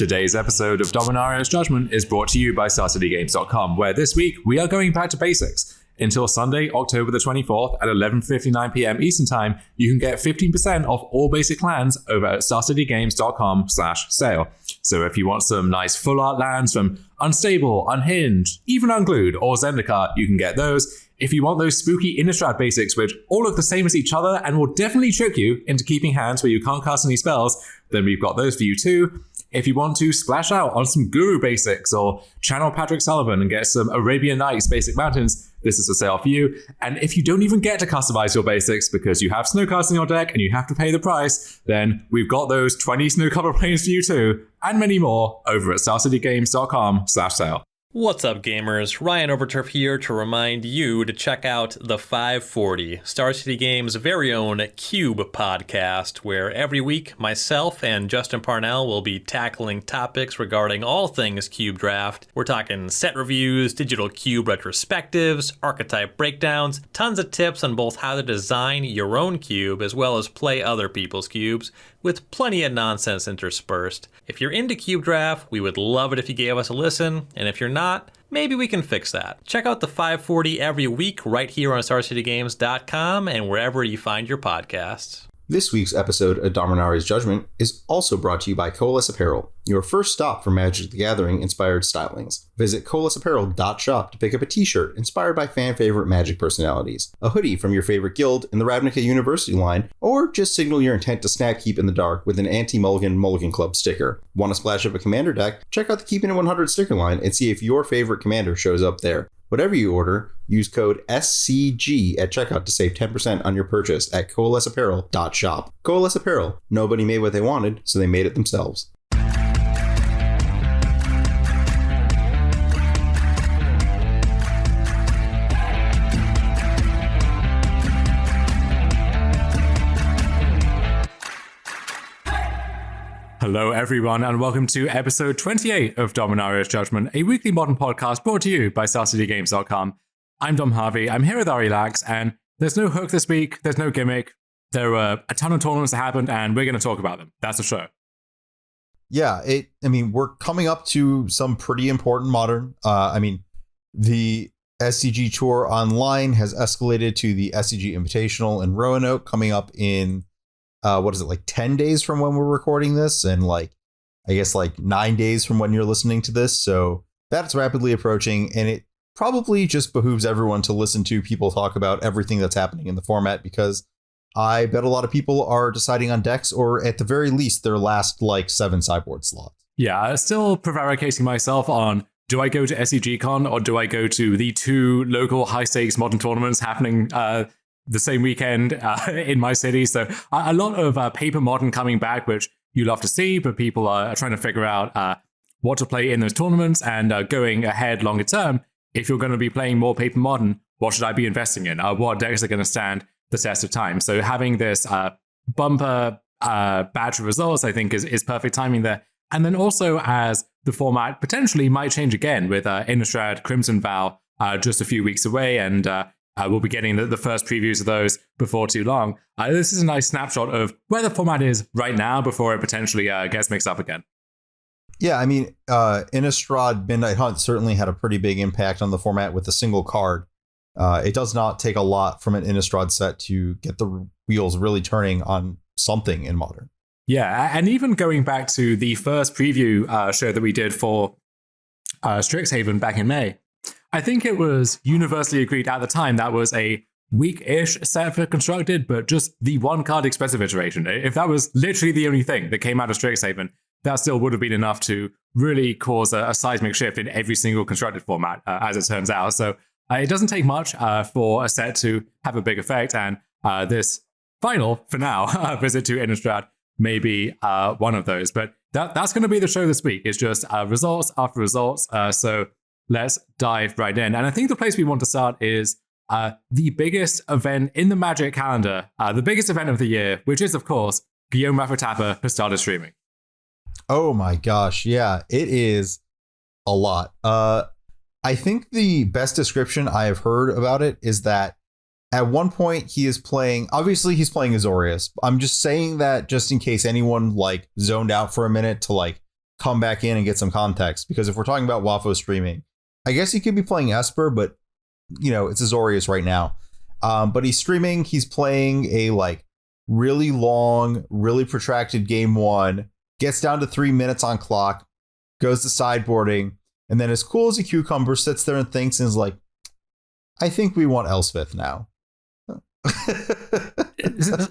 Today's episode of Dominaria's Judgment is brought to you by StarCityGames.com, where this week we are going back to basics. Until Sunday, October the 24th at 11:59 p.m. Eastern Time, you can get 15% off all basic lands over at StarCityGames.com/sale. So if you want some nice full art lands from Unstable, Unhinged, even Unglued, or Zendikar, you can get those. If you want those spooky Innistrad basics, which all look the same as each other and will definitely trick you into keeping hands where you can't cast any spells, then we've got those for you too. If you want to splash out on some Guru basics or channel Patrick Sullivan and get some Arabian Nights basic mountains, this is a sale for you. And if you don't even get to customize your basics because you have Snowcast in your deck and you have to pay the price, then we've got those 20 Snowcover planes for you too, and many more over at StarCityGames.com/sale. What's up, gamers? Ryan Overturf here to remind you to check out the 540, Star City Games' very own Cube podcast, where every week myself and Justin Parnell will be tackling topics regarding all things Cube Draft. We're talking set reviews, digital Cube retrospectives, archetype breakdowns, tons of tips on both how to design your own cube as well as play other people's cubes, with plenty of nonsense interspersed. If you're into Cube Draft, we would love it if you gave us a listen, and if you're not, maybe we can fix that. Check out the 540 every week right here on StarCityGames.com and wherever you find your podcasts. This week's episode of Dominaria's Judgment is also brought to you by Coalesce Apparel, your first stop for Magic the Gathering inspired stylings. Visit coalesceapparel.shop to pick up a t-shirt inspired by fan-favorite Magic personalities, a hoodie from your favorite guild in the Ravnica University line, or just signal your intent to snap Keep in the Dark with an anti-Mulligan Mulligan Club sticker. Want to splash up a commander deck? Check out the Keep in 100 sticker line and see if your favorite commander shows up there. Whatever you order, use code SCG at checkout to save 10% on your purchase at coalesceapparel.shop. Coalesce Apparel. Nobody made what they wanted, so they made it themselves. Hello everyone and welcome to episode 28 of Dominaria's Judgment, a weekly modern podcast brought to you by StarCityGames.com. I'm Dom Harvey, I'm here with Ari Lax, and there's no hook this week, there's no gimmick. There were a ton of tournaments that happened and we're going to talk about them. That's the show. Yeah, we're coming up to some pretty important modern. The SCG Tour Online has escalated to the SCG Invitational in Roanoke coming up in 10 days from when we're recording this, and 9 days from when you're listening to this. So that's rapidly approaching, and it probably just behooves everyone to listen to people talk about everything that's happening in the format, because I bet a lot of people are deciding on decks, or at the very least their last 7 sideboard slots. Yeah, still prevaricating myself on, do I go to SCG Con or do I go to the 2 local high stakes modern tournaments happening the same weekend in my city? So a lot of paper modern coming back, which you love to see, but people are trying to figure out what to play in those tournaments, and going ahead longer term, if you're going to be playing more paper modern, what should I be investing in? What decks are going to stand the test of time? So having this bumper batch of results, I think is perfect timing there. And then also, as the format potentially might change again with Innistrad Crimson Vow just a few weeks away, and we'll be getting the first previews of those before too long. This is a nice snapshot of where the format is right now before it potentially gets mixed up again. Yeah, Innistrad Midnight Hunt certainly had a pretty big impact on the format with a single card. It does not take a lot from an Innistrad set to get the wheels really turning on something in Modern. Yeah, and even going back to the first preview show that we did for Strixhaven back in May, I think it was universally agreed at the time that was a weak-ish set for Constructed, but just the one card expensive iteration. If that was literally the only thing that came out of Strixhaven, that still would have been enough to really cause a seismic shift in every single Constructed format, as it turns out. So it doesn't take much for a set to have a big effect, and this final, for now, visit to Innistrad may be one of those. But that's going to be the show this week. It's just results after results. So let's dive right in. And I think the place we want to start is the biggest event in the Magic calendar, the biggest event of the year, which is, of course, Guillaume Raffa-Tapper has started streaming. Oh my gosh, yeah, it is a lot. I think the best description I have heard about it is that at one point he is playing, obviously he's playing Assorius. I'm just saying that just in case anyone zoned out for a minute to come back in and get some context, because if we're talking about Wafo streaming, I guess he could be playing Esper, but it's Azorius right now. But he's streaming, he's playing a like really long, really protracted game 1, gets down to 3 minutes on clock, goes to sideboarding, and then as cool as a cucumber sits there and thinks and is like, I think we want Elspeth now.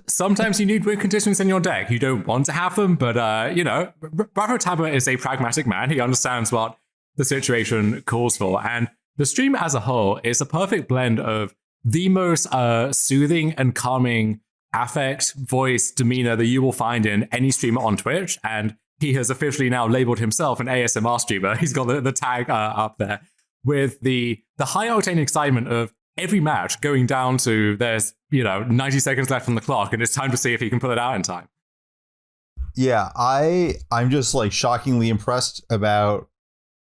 Sometimes you need win conditions in your deck. You don't want to have them, but Bravo Tabber is a pragmatic man. He understands what the situation calls for, and the stream as a whole is a perfect blend of the most soothing and calming affect, voice, demeanor that you will find in any streamer on Twitch. And he has officially now labeled himself an ASMR streamer. He's got the tag up there with the high octane excitement of every match going down to there's 90 seconds left on the clock and it's time to see if he can pull it out in time. Yeah, I'm just like shockingly impressed about,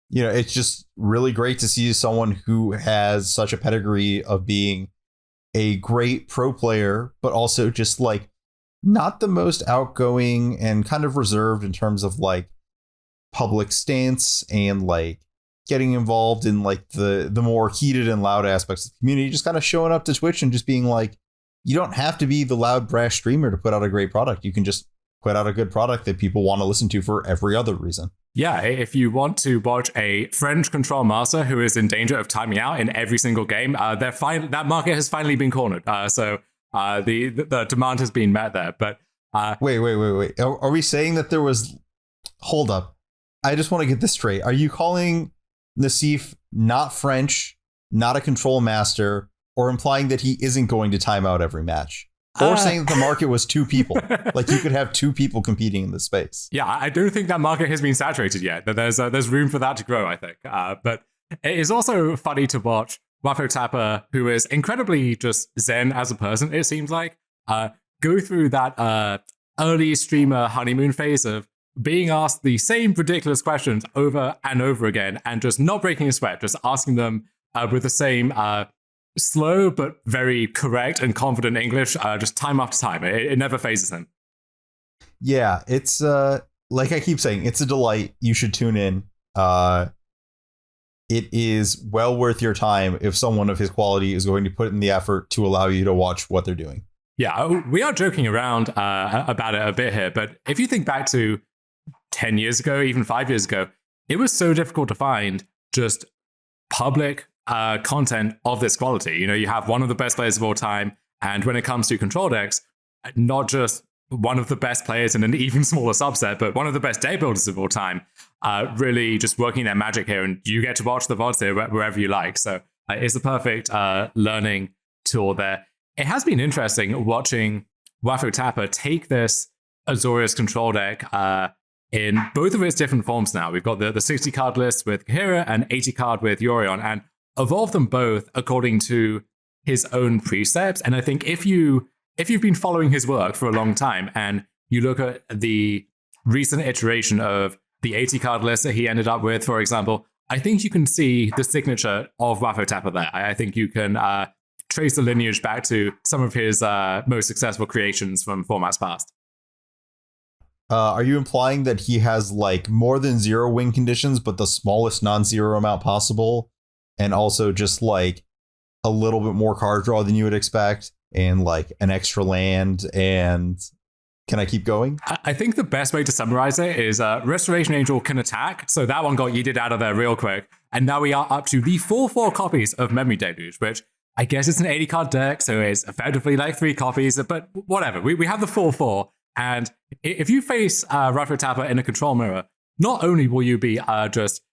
it's just really great to see someone who has such a pedigree of being a great pro player, but also just like not the most outgoing and kind of reserved in terms of like public stance and like getting involved in like the more heated and loud aspects of the community, just kind of showing up to Twitch and just being like, you don't have to be the loud brash streamer to put out a great product. You can just put out a good product that people want to listen to for every other reason. Yeah, if you want to watch a French control master who is in danger of timing out in every single game, that market has finally been cornered. So the demand has been met there. But wait. Are we saying that there was? Hold up. I just want to get this straight. Are you calling Nassif not French, not a control master, or implying that he isn't going to time out every match? Or saying that the market was 2 people, like you could have 2 people competing in the space. Yeah, I don't think that market has been saturated yet. There's room for that to grow, I think. But it is also funny to watch Wafo Tapper, who is incredibly just zen as a person, it seems like, go through that early streamer honeymoon phase of being asked the same ridiculous questions over and over again and just not breaking a sweat, just asking them with the same slow but very correct and confident English, just time after time. It never phases him. Yeah, it's like I keep saying, it's a delight. You should tune in. It is well worth your time if someone of his quality is going to put in the effort to allow you to watch what they're doing. Yeah, we are joking around about it a bit here, but if you think back to 10 years ago, even 5 years ago, it was so difficult to find just public content of this quality. You have one of the best players of all time, and when it comes to control decks, not just one of the best players in an even smaller subset, but one of the best deck builders of all time, really just working their magic here, and you get to watch the VODs here wherever you like. So it's the perfect learning tool there. It has been interesting watching Wafo Tapper take this Azorius control deck in both of its different forms now. We've got the 60 card list with Kahira and 80 card with Yorion, and evolve them both according to his own precepts. And I think if you've been following his work for a long time and you look at the recent iteration of the 80 card list that he ended up with, for example, I think you can see the signature of Wafo Tapper there. I think you can trace the lineage back to some of his most successful creations from formats past. Are you implying that he has like more than 0 win conditions, but the smallest non-zero amount possible? And also just like a little bit more card draw than you would expect, and like an extra land, and can I keep going? I think the best way to summarize it is Restoration Angel can attack, so that one got yeeted out of there real quick, and now we are up to the 4/4 copies of Memory Deluge, which I guess it's an 80 card deck, so it's effectively like 3 copies, but whatever. We have the 4/4, and if you face Wafo Tapper in a control mirror, not only will you be just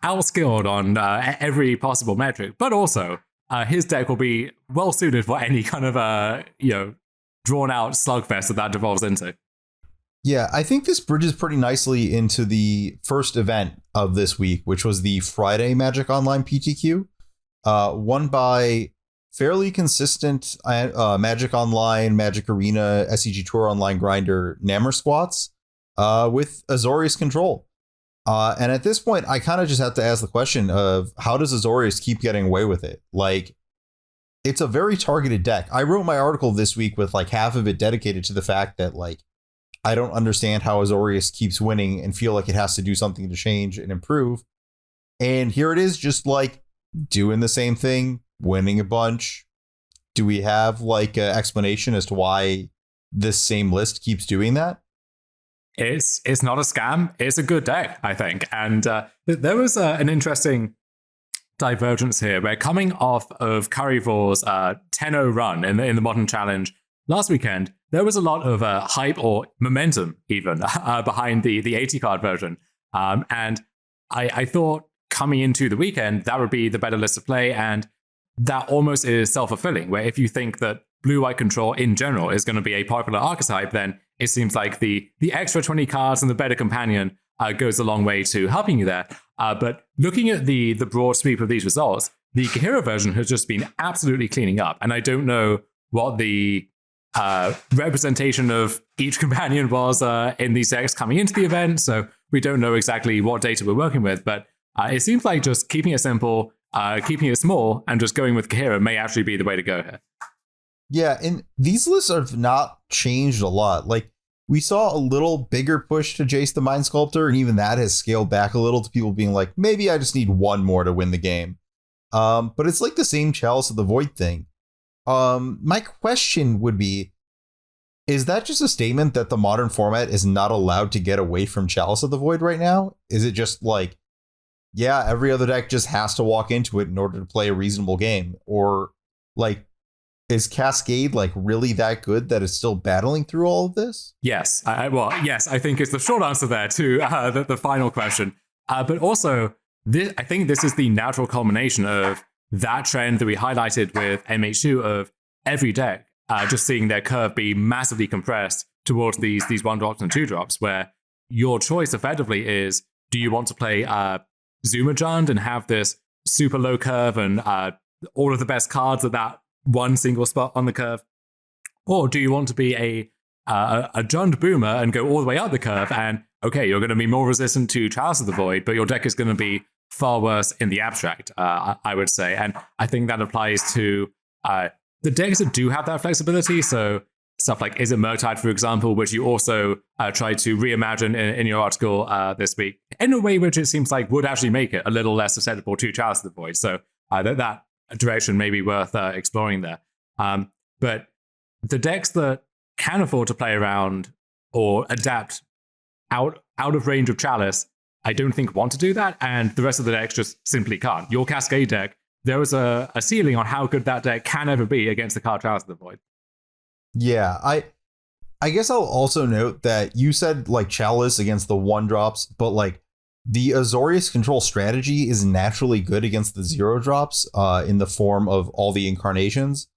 outskilled on every possible metric, but also his deck will be well suited for any kind of drawn out slugfest that devolves into. Yeah, I think this bridges pretty nicely into the first event of this week, which was the Friday Magic Online PTQ, won by fairly consistent Magic Online, Magic Arena, SCG Tour Online grinder Namor Squats with Azorius control. And at this point, I kind of just have to ask the question of how does Azorius keep getting away with it? Like, it's a very targeted deck. I wrote my article this week with like half of it dedicated to the fact that like, I don't understand how Assorius keeps winning and feel like it has to do something to change and improve. And here it is, just like doing the same thing, winning a bunch. Do we have like an explanation as to why this same list keeps doing that? It's not a scam. It's a good deck, I think. And there was an interesting divergence here. We're coming off of Curryvor's 10-0 run in the Modern Challenge last weekend. There was a lot of hype or momentum even behind the 80 card version. And I thought coming into the weekend, that would be the better list to play. And that almost is self-fulfilling, where if you think that blue-white control in general is going to be a popular archetype, then it seems like the extra 20 cards and the better companion goes a long way to helping you there. But looking at the broad sweep of these results, the Kahira version has just been absolutely cleaning up. And I don't know what the representation of each companion was in these decks coming into the event, so we don't know exactly what data we're working with. But it seems like just keeping it simple, keeping it small, and just going with Kahira may actually be the way to go here. Yeah, and these lists have not changed a lot. Like, we saw a little bigger push to Jace the Mind Sculptor, and even that has scaled back a little to people being like, maybe I just need one more to win the game. But it's like the same Chalice of the Void thing. My question would be, is that just a statement that the Modern format is not allowed to get away from Chalice of the Void right now? Is it just like, yeah, every other deck just has to walk into it in order to play a reasonable game? Or like, is Cascade like really that good that it's still battling through all of this? Yes. Yes, I think it's the short answer there to the final question. But also, I think this is the natural culmination of that trend that we highlighted with MH2 of every deck just seeing their curve be massively compressed towards these 1-drops and 2-drops, where your choice effectively is, do you want to play Zumajund and have this super low curve and all of the best cards at that one single spot on the curve? Or do you want to be a Jund boomer and go all the way up the curve and, okay, you're going to be more resistant to Chalice of the Void, but your deck is going to be far worse in the abstract, I would say. And I think that applies to the decks that do have that flexibility. So stuff like Is It Murktide, for example, which you also tried to reimagine in your article this week, in a way which it seems like would actually make it a little less susceptible to Chalice of the Void. So that direction may be worth exploring there. But the decks that can afford to play around or adapt out of range of Chalice, I don't think want to do that, and the rest of the decks just simply can't. Your Cascade deck, there is a ceiling on how good that deck can ever be against the card Chalice of the Void. Yeah, I guess I'll also note that you said like Chalice against the 1-drops, but like the Assorius control strategy is naturally good against the 0-drops in the form of all the incarnations.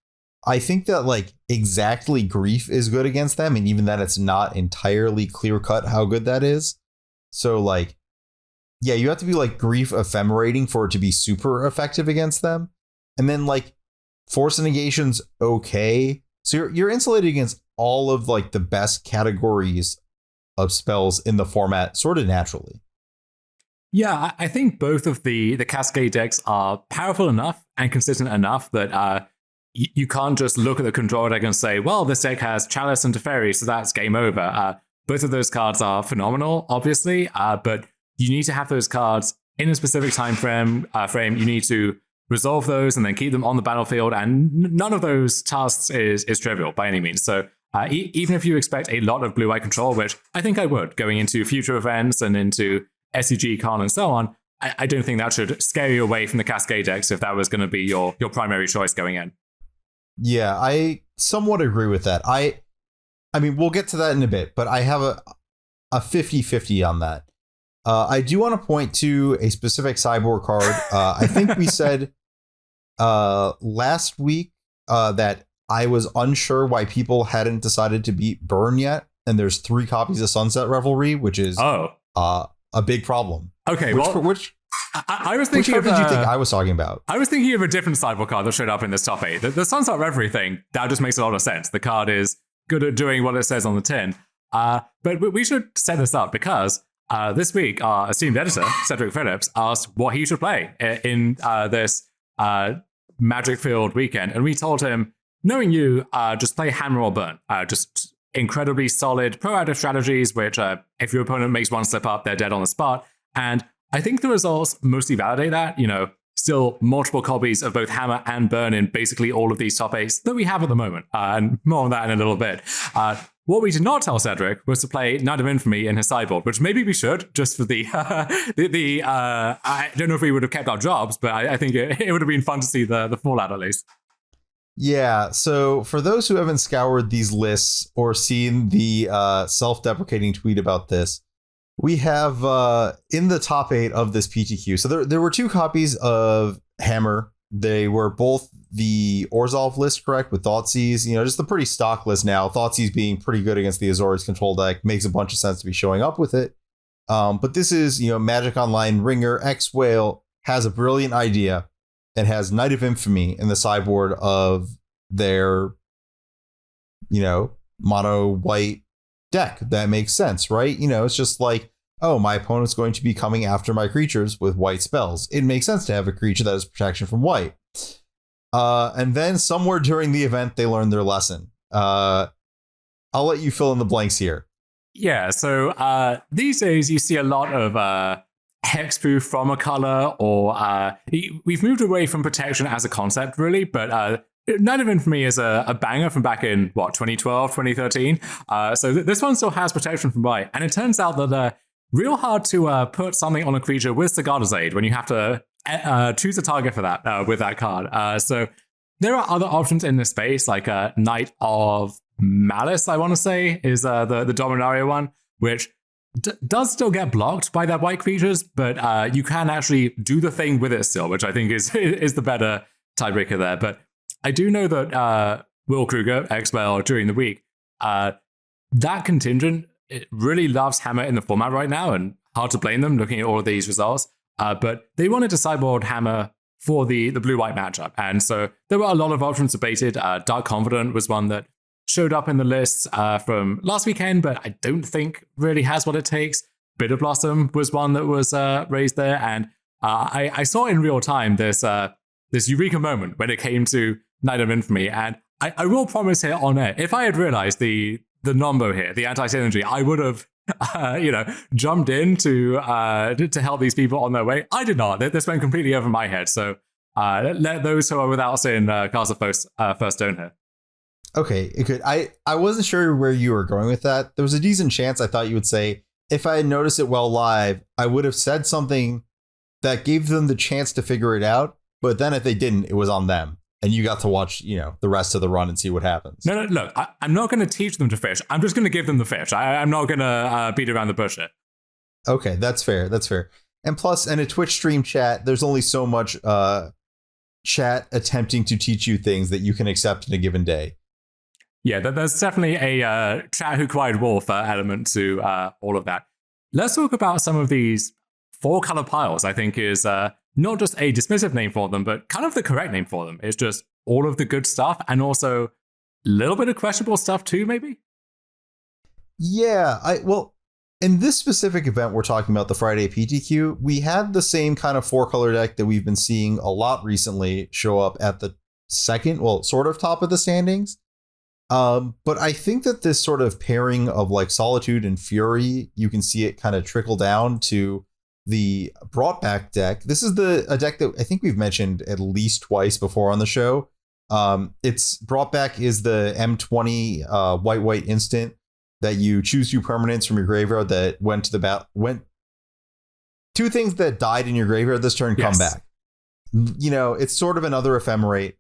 I think that like exactly Grief is good against them, and even that it's not entirely clear cut how good that is. So like, yeah, you have to be like Grief ephemerating for it to be super effective against them. And then like Force Negation's okay. So you're insulated against all of like the best categories of spells in the format sort of naturally. Yeah, I think both of the Cascade decks are powerful enough and consistent enough that you can't just look at the control deck and say, well, this deck has Chalice and Teferi, so that's game over. Both of those cards are phenomenal, obviously, but you need to have those cards in a specific time frame. You need to resolve those and then keep them on the battlefield, and none of those tasks is trivial by any means. So even if you expect a lot of blue-white control, which I think I would, going into future events and into SCG, Con, and so on, I don't think that should scare you away from the Cascade decks if that was going to be your primary choice going in. Yeah, I somewhat agree with that. I mean, we'll get to that in a bit, but I have a 50-50 on that. I do want to point to a specific sideboard card. I think we said last week that I was unsure why people hadn't decided to beat Burn yet, and there's 3 copies of Sunset Revelry, which is a big problem. Okay, which I was thinking which card did you think I was talking about? I was thinking of a different sideboard card that showed up in this top 8. The Sunset Revelry thing, that just makes a lot of sense. The card is good at doing what it says on the tin. But we should set this up because this week our esteemed editor, Cedric Phillips, asked what he should play in this Magic-filled weekend. And we told him, knowing you, just play Hammer or Burn. Just incredibly solid proactive strategies, which if your opponent makes one slip up, they're dead on the spot. And I think the results mostly validate that. Still multiple copies of both Hammer and Burn in basically all of these top 8s that we have at the moment. And more on that in a little bit. What we did not tell Cedric was to play Night of Infamy in his sideboard, which maybe we should, just for the I don't know if we would have kept our jobs, but I think it would have been fun to see the fallout at least. Yeah, so for those who haven't scoured these lists or seen the self-deprecating tweet about this, we have in the top 8 of this PTQ. So there were 2 copies of Hammer. They were both the Orzhov list, correct, with Thoughtseize. Just the pretty stock list now. Thoughtseize being pretty good against the Azorius control deck makes a bunch of sense to be showing up with it. But this is, Magic Online Ringer X-Whale has a brilliant idea and has Night of Infamy in the sideboard of their, mono white deck. That makes sense, right? It's just like, oh, my opponent's going to be coming after my creatures with white spells. It makes sense to have a creature that has protection from white. And then somewhere during the event, they learned their lesson. I'll let you fill in the blanks here. Yeah, so these days you see a lot of hexproof from a color, or we've moved away from protection as a concept, really, but Night of Infamy is a banger from back in, 2012, 2013. So this one still has protection from white, and it turns out that real hard to put something on a creature with Sigarda's Aid when you have to choose a target for that with that card. So there are other options in this space, like Knight of Malice, I want to say, is the Dominaria one, which does still get blocked by that white creatures, but you can actually do the thing with it still, which I think is the better tiebreaker there. But I do know that Will Kruger, X-Whale, during the week, that contingent, it really loves Hammer in the format right now, and hard to blame them looking at all of these results. But they wanted to sideboard Hammer for the blue-white matchup. And so there were a lot of options debated. Dark Confidant was one that showed up in the lists from last weekend, but I don't think really has what it takes. Bitter Blossom was one that was raised there. And I saw in real time this eureka moment when it came to Night of Infamy. And I will promise here on air, if I had realized the nombo here, the anti-synergy, I would have, jumped in to help these people on their way. I did not. This went completely over my head. So let those who are without sin cast a first stone here. Okay, it could. I wasn't sure where you were going with that. There was a decent chance I thought you would say, if I had noticed it well live, I would have said something that gave them the chance to figure it out. But then if they didn't, it was on them. And you got to watch, the rest of the run and see what happens. No, look, I'm not going to teach them to fish. I'm just going to give them the fish. I'm not going to beat around the bush here. Okay, that's fair. That's fair. And plus, in a Twitch stream chat, there's only so much chat attempting to teach you things that you can accept in a given day. Yeah, there's definitely a chat who cried wolf element to all of that. Let's talk about some of these 4-color piles, I think is not just a dismissive name for them, but kind of the correct name for them. It's just all of the good stuff and also a little bit of questionable stuff too, maybe? Yeah, well, in this specific event we're talking about, the Friday PTQ, we had the same kind of 4-color deck that we've been seeing a lot recently show up at the second, well, sort of top of the standings. But I think that this sort of pairing of like Solitude and Fury, you can see it kind of trickle down to the brought back deck. This is a deck that I think we've mentioned at least twice before on the show. It's brought back is the M20 white instant that you choose 2 permanents from your graveyard that went to the went 2 things that died in your graveyard this turn come back. It's sort of another ephemerate.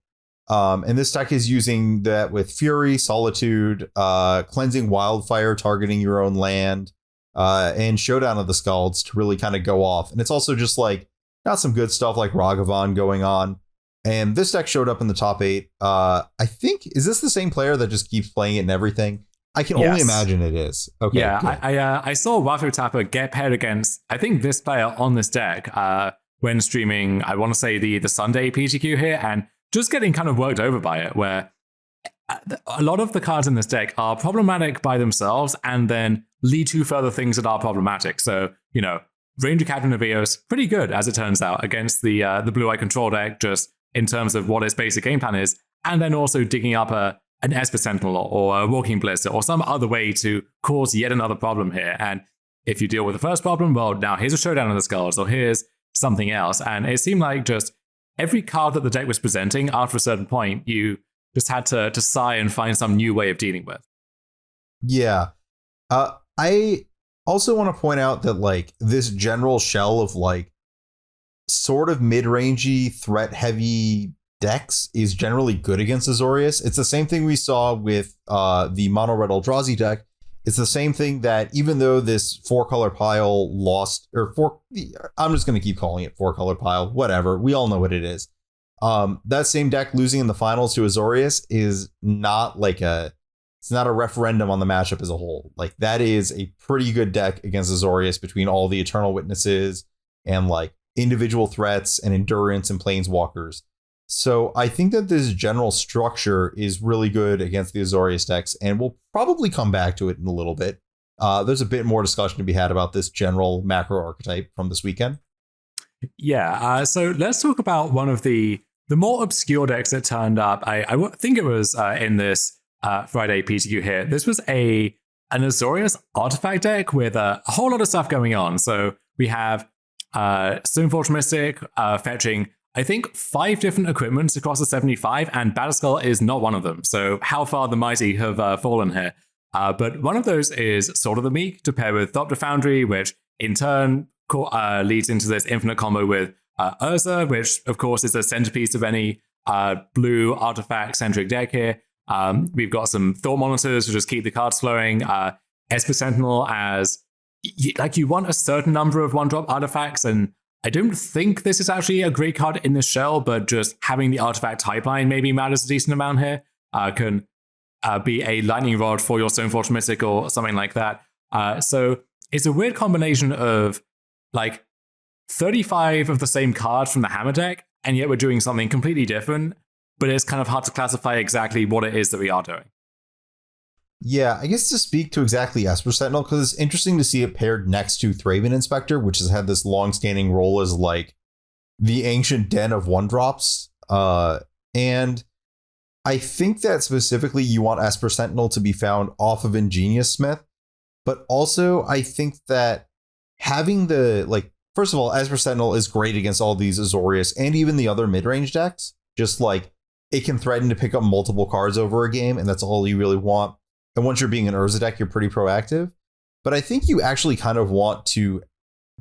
And this deck is using that with Fury, Solitude, Cleansing Wildfire, targeting your own land, and Showdown of the Scalds to really kind of go off. And it's also just like got some good stuff like Ragavan going on. And this deck showed up in the top 8. I think, is this the same player that just keeps playing it and everything? I can only imagine it is. Okay. Yeah, I saw Wafu Tapper get paired against, I think, this player on this deck when streaming, I want to say the Sunday PTQ here, and just getting kind of worked over by it, where a lot of the cards in this deck are problematic by themselves and then lead to further things that are problematic. So, Ranger Captain of Eos, pretty good, as it turns out, against the Blue-Eye Control deck, just in terms of what its basic game plan is, and then also digging up a an Esper Sentinel or a Walking Blister or some other way to cause yet another problem here. And if you deal with the first problem, well, now here's a Showdown of the Skulls, or here's something else. And it seemed like just every card that the deck was presenting after a certain point, you just had to sigh and find some new way of dealing with. Yeah. I also want to point out that like this general shell of like sort of mid-rangey, threat-heavy decks is generally good against Assorius. It's the same thing we saw with the Mono Red Eldrazi deck. It's the same thing that even though this 4-color pile lost, I'm just going to keep calling it 4-color pile, whatever. We all know what it is. That same deck losing in the finals to Assorius is not like it's not a referendum on the matchup as a whole. Like that is a pretty good deck against Assorius between all the Eternal Witnesses and like individual threats and endurance and planeswalkers. So I think that this general structure is really good against the Assorius decks, and we'll probably come back to it in a little bit. There's a bit more discussion to be had about this general macro archetype from this weekend. Yeah, so let's talk about one of the more obscure decks that turned up. I think it was in this Friday PTQ here. This was an Assorius artifact deck with a whole lot of stuff going on. So we have Stoneforge Mystic fetching, I think, 5 different equipments across the 75, and Batterskull is not one of them. So how far the mighty have fallen here. But one of those is Sword of the Meek to pair with Thopter Foundry, which in turn leads into this infinite combo with Urza, which of course is the centerpiece of any blue artifact-centric deck here. We've got some Thought Monitors to just keep the cards flowing. Esper Sentinel as, you want a certain number of one-drop artifacts, and I don't think this is actually a great card in this shell, but just having the artifact type line maybe matters a decent amount here. Can be a lightning rod for your Stoneforge Mystic or something like that. So it's a weird combination of like 35 of the same card from the Hammer deck, and yet we're doing something completely different, but it's kind of hard to classify exactly what it is that we are doing. Yeah, I guess to speak to exactly Esper Sentinel, because it's interesting to see it paired next to Thraben Inspector, which has had this long-standing role as like the ancient den of one-drops. And I think that specifically you want Esper Sentinel to be found off of Ingenious Smith, but also I think that having the, like, first of all, Esper Sentinel is great against all these Assorius and even the other mid-range decks. Just like it can threaten to pick up multiple cards over a game, and that's all you really want. And once you're being an Urza deck, you're pretty proactive. But I think you actually kind of want to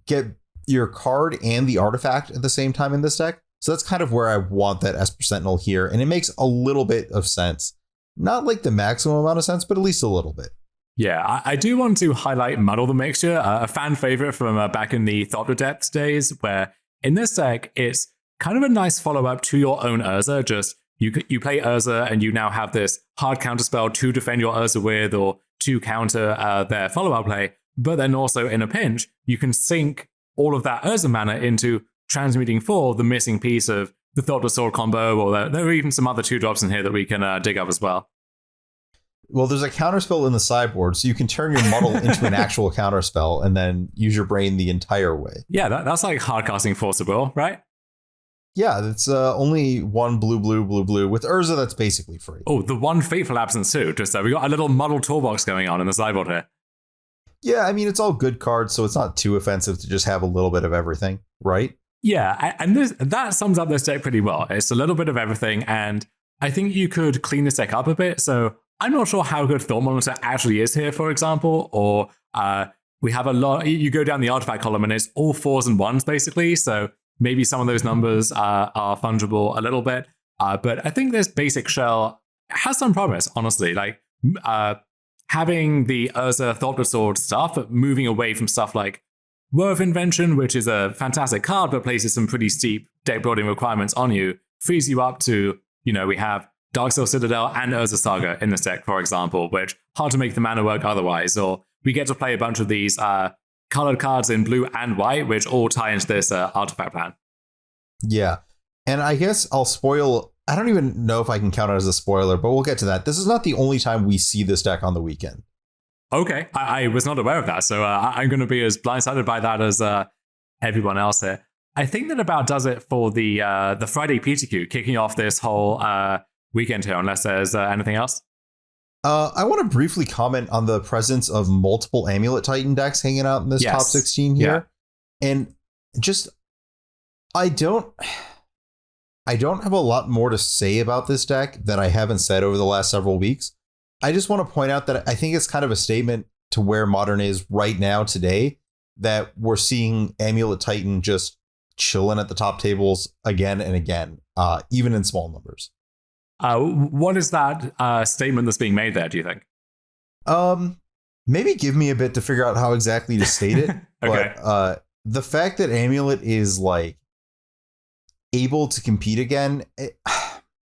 get your card and the artifact at the same time in this deck. So that's kind of where I want that Esper Sentinel here. And it makes a little bit of sense. Not like the maximum amount of sense, but at least a little bit. Yeah, I do want to highlight Muddle the Mixture, a fan favorite from back in the Thought Depths days, where in this deck, it's kind of a nice follow-up to your own Urza. Just you play Urza and you now have this hard counterspell to defend your Urza with, or to counter their follow-up play. But then also in a pinch, you can sink all of that Urza mana into transmuting for the missing piece of the Thought to Sword combo, or there are even some other 2-drops in here that we can dig up as well. Well, there's a counterspell in the sideboard, so you can turn your Muddle into an actual counterspell and then use your brain the entire way. Yeah, that's like hardcasting Force of Will, right? Yeah, that's only 1 blue. With Urza, that's basically free. Oh, the 1 Fateful Absence too. Just we got a little Muddle toolbox going on in the sideboard here. Yeah, I mean, it's all good cards, so it's not too offensive to just have a little bit of everything, right? Yeah, and that sums up this deck pretty well. It's a little bit of everything, and I think you could clean this deck up a bit. So I'm not sure how good Thought Monitor actually is here, for example, or we have a lot. You go down the artifact column and it's all 4s and 1s basically. So maybe some of those numbers are fungible a little bit. But I think this basic shell has some promise, honestly. Like having the Urza Thought to Sword stuff, but moving away from stuff like Whir of Invention, which is a fantastic card, but places some pretty steep deck building requirements on you, frees you up to, we have Darksteel Citadel and Urza Saga in this deck, for example, which hard to make the mana work otherwise. Or we get to play a bunch of these colored cards in blue and white, which all tie into this artifact plan. Yeah. And I guess I'll spoil. I don't even know if I can count it as a spoiler, but we'll get to that. This is not the only time we see this deck on the weekend. Okay, I was not aware of that, so I'm going to be as blindsided by that as everyone else here. I think that about does it for the Friday PTQ, kicking off this whole weekend here, unless there's anything else. I want to briefly comment on the presence of multiple Amulet Titan decks hanging out in this top 16 here. And just, I don't have a lot more to say about this deck that I haven't said over the last several weeks. I just want to point out that I think it's kind of a statement to where Modern is right now today, that we're seeing Amulet Titan just chilling at the top tables again and again, even in small numbers. What is that statement that's being made there, do you think? Maybe give me a bit to figure out how exactly to state it. Okay. But the fact that Amulet is like able to compete again,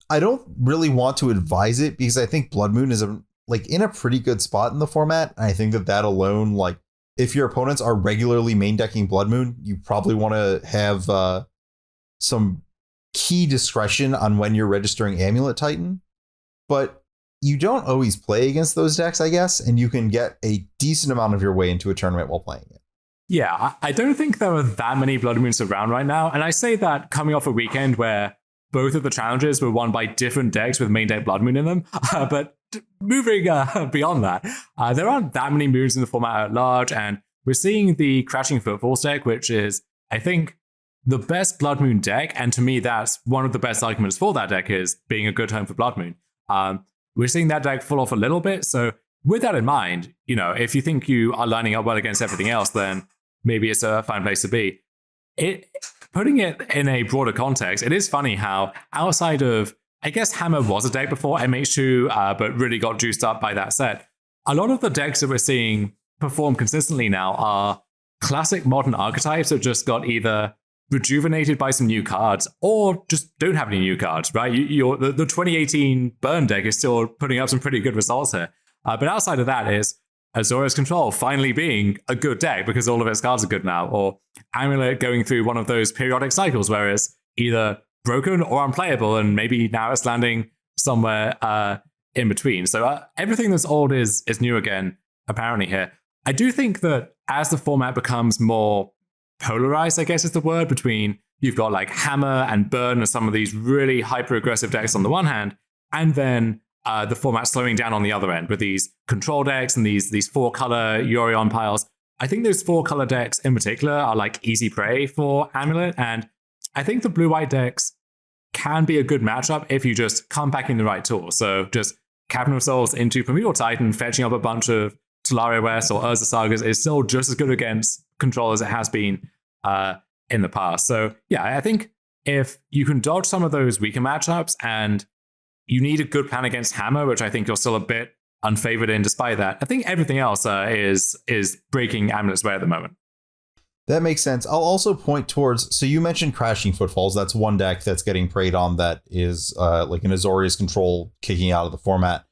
I don't really want to advise it, because I think Blood Moon is in a pretty good spot in the format. I think that alone, like, if your opponents are regularly main decking Blood Moon, you probably want to have some key discretion on when you're registering Amulet Titan. But you don't always play against those decks, I guess, and you can get a decent amount of your way into a tournament while playing it. Yeah, I don't think there are that many Blood Moons around right now. And I say that coming off a weekend where both of the challenges were won by different decks with main deck Blood Moon in them. But moving beyond that, there aren't that many moons in the format at large. And we're seeing the Crashing Footfalls deck, which is, I think, the best Blood Moon deck. And to me, that's one of the best arguments for that deck, is being a good home for Blood Moon. We're seeing that deck fall off a little bit. So with that in mind, if you think you are lining up well against everything else, then maybe it's a fine place to be. Putting it in a broader context, it is funny how outside of, I guess Hammer was a deck before MH2, but really got juiced up by that set. A lot of the decks that we're seeing perform consistently now are classic Modern archetypes that just got either rejuvenated by some new cards or just don't have any new cards, right? The 2018 Burn deck is still putting up some pretty good results here. But outside of that is Assorius Control finally being a good deck because all of its cards are good now, or Amulet going through one of those periodic cycles where it's either broken or unplayable, and maybe now it's landing somewhere in between. So everything that's old is new again, apparently here. I do think that as the format becomes more polarized, I guess is the word, between you've got like Hammer and Burn and some of these really hyper-aggressive decks on the one hand, and then the format slowing down on the other end with these control decks and these 4-color Yorion piles. I think those 4-color decks in particular are like easy prey for Amulet, and I think the blue-white decks can be a good matchup if you just come back in the right tool. So just Cavern of Souls into Primeval Titan, fetching up a bunch of Talaria West or Urza Sagas is still just as good against control as it has been in the past. So yeah, I think if you can dodge some of those weaker matchups and you need a good plan against Hammer, which I think you're still a bit unfavored in despite that, I think everything else is breaking Amulet's way at the moment. That makes sense. I'll also point towards, so you mentioned Crashing Footfalls. That's one deck that's getting preyed on that is like an Azorius Control kicking out of the format.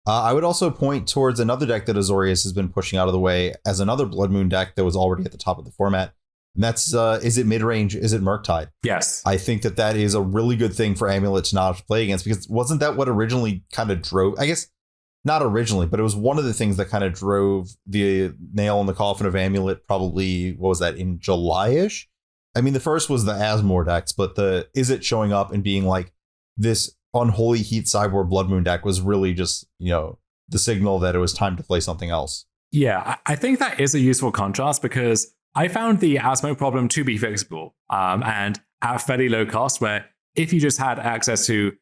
I would also point towards another deck that Azorius has been pushing out of the way as another Blood Moon deck that was already at the top of the format. And that's, is it mid-range? Is it Murktide? Yes. I think that is a really good thing for Amulet to not have to play against, because wasn't that what originally kind of drove, I guess, not originally, but it was one of the things that kind of drove the nail in the coffin of Amulet probably, what was that, in July-ish? I mean, the first was the Asmore decks, but the is it showing up and being like this Unholy Heat Cyborg Blood Moon deck was really just, the signal that it was time to play something else. Yeah, I think that is a useful contrast because I found the Asmo problem to be fixable and at fairly low cost, where if you just had access to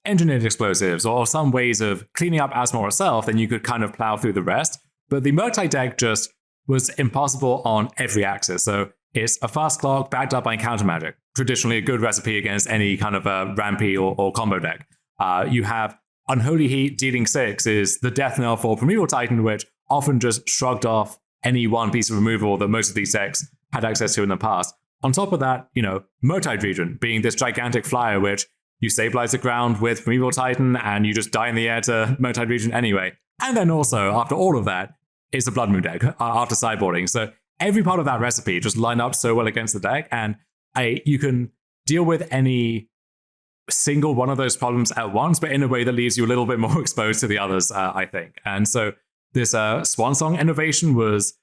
engineered explosives or some ways of cleaning up Asmo itself, then you could kind of plow through the rest. But the Murktide deck just was impossible on every axis. So it's a fast clock backed up by counter magic, traditionally a good recipe against any kind of a rampy or combo deck. You have Unholy Heat dealing 6 is the death knell for Primeval Titan, which often just shrugged off any one piece of removal that most of these decks had access to in the past. On top of that, Murktide Region being this gigantic flyer, which you stabilize the ground with Primeval Titan and you just die in the air to Murktide Region anyway. And then also, after all of that, is the Blood Moon deck after sideboarding. So every part of that recipe just lined up so well against the deck, and you can deal with any single one of those problems at once, but in a way that leaves you a little bit more exposed to the others, I think. And so this Swansong innovation was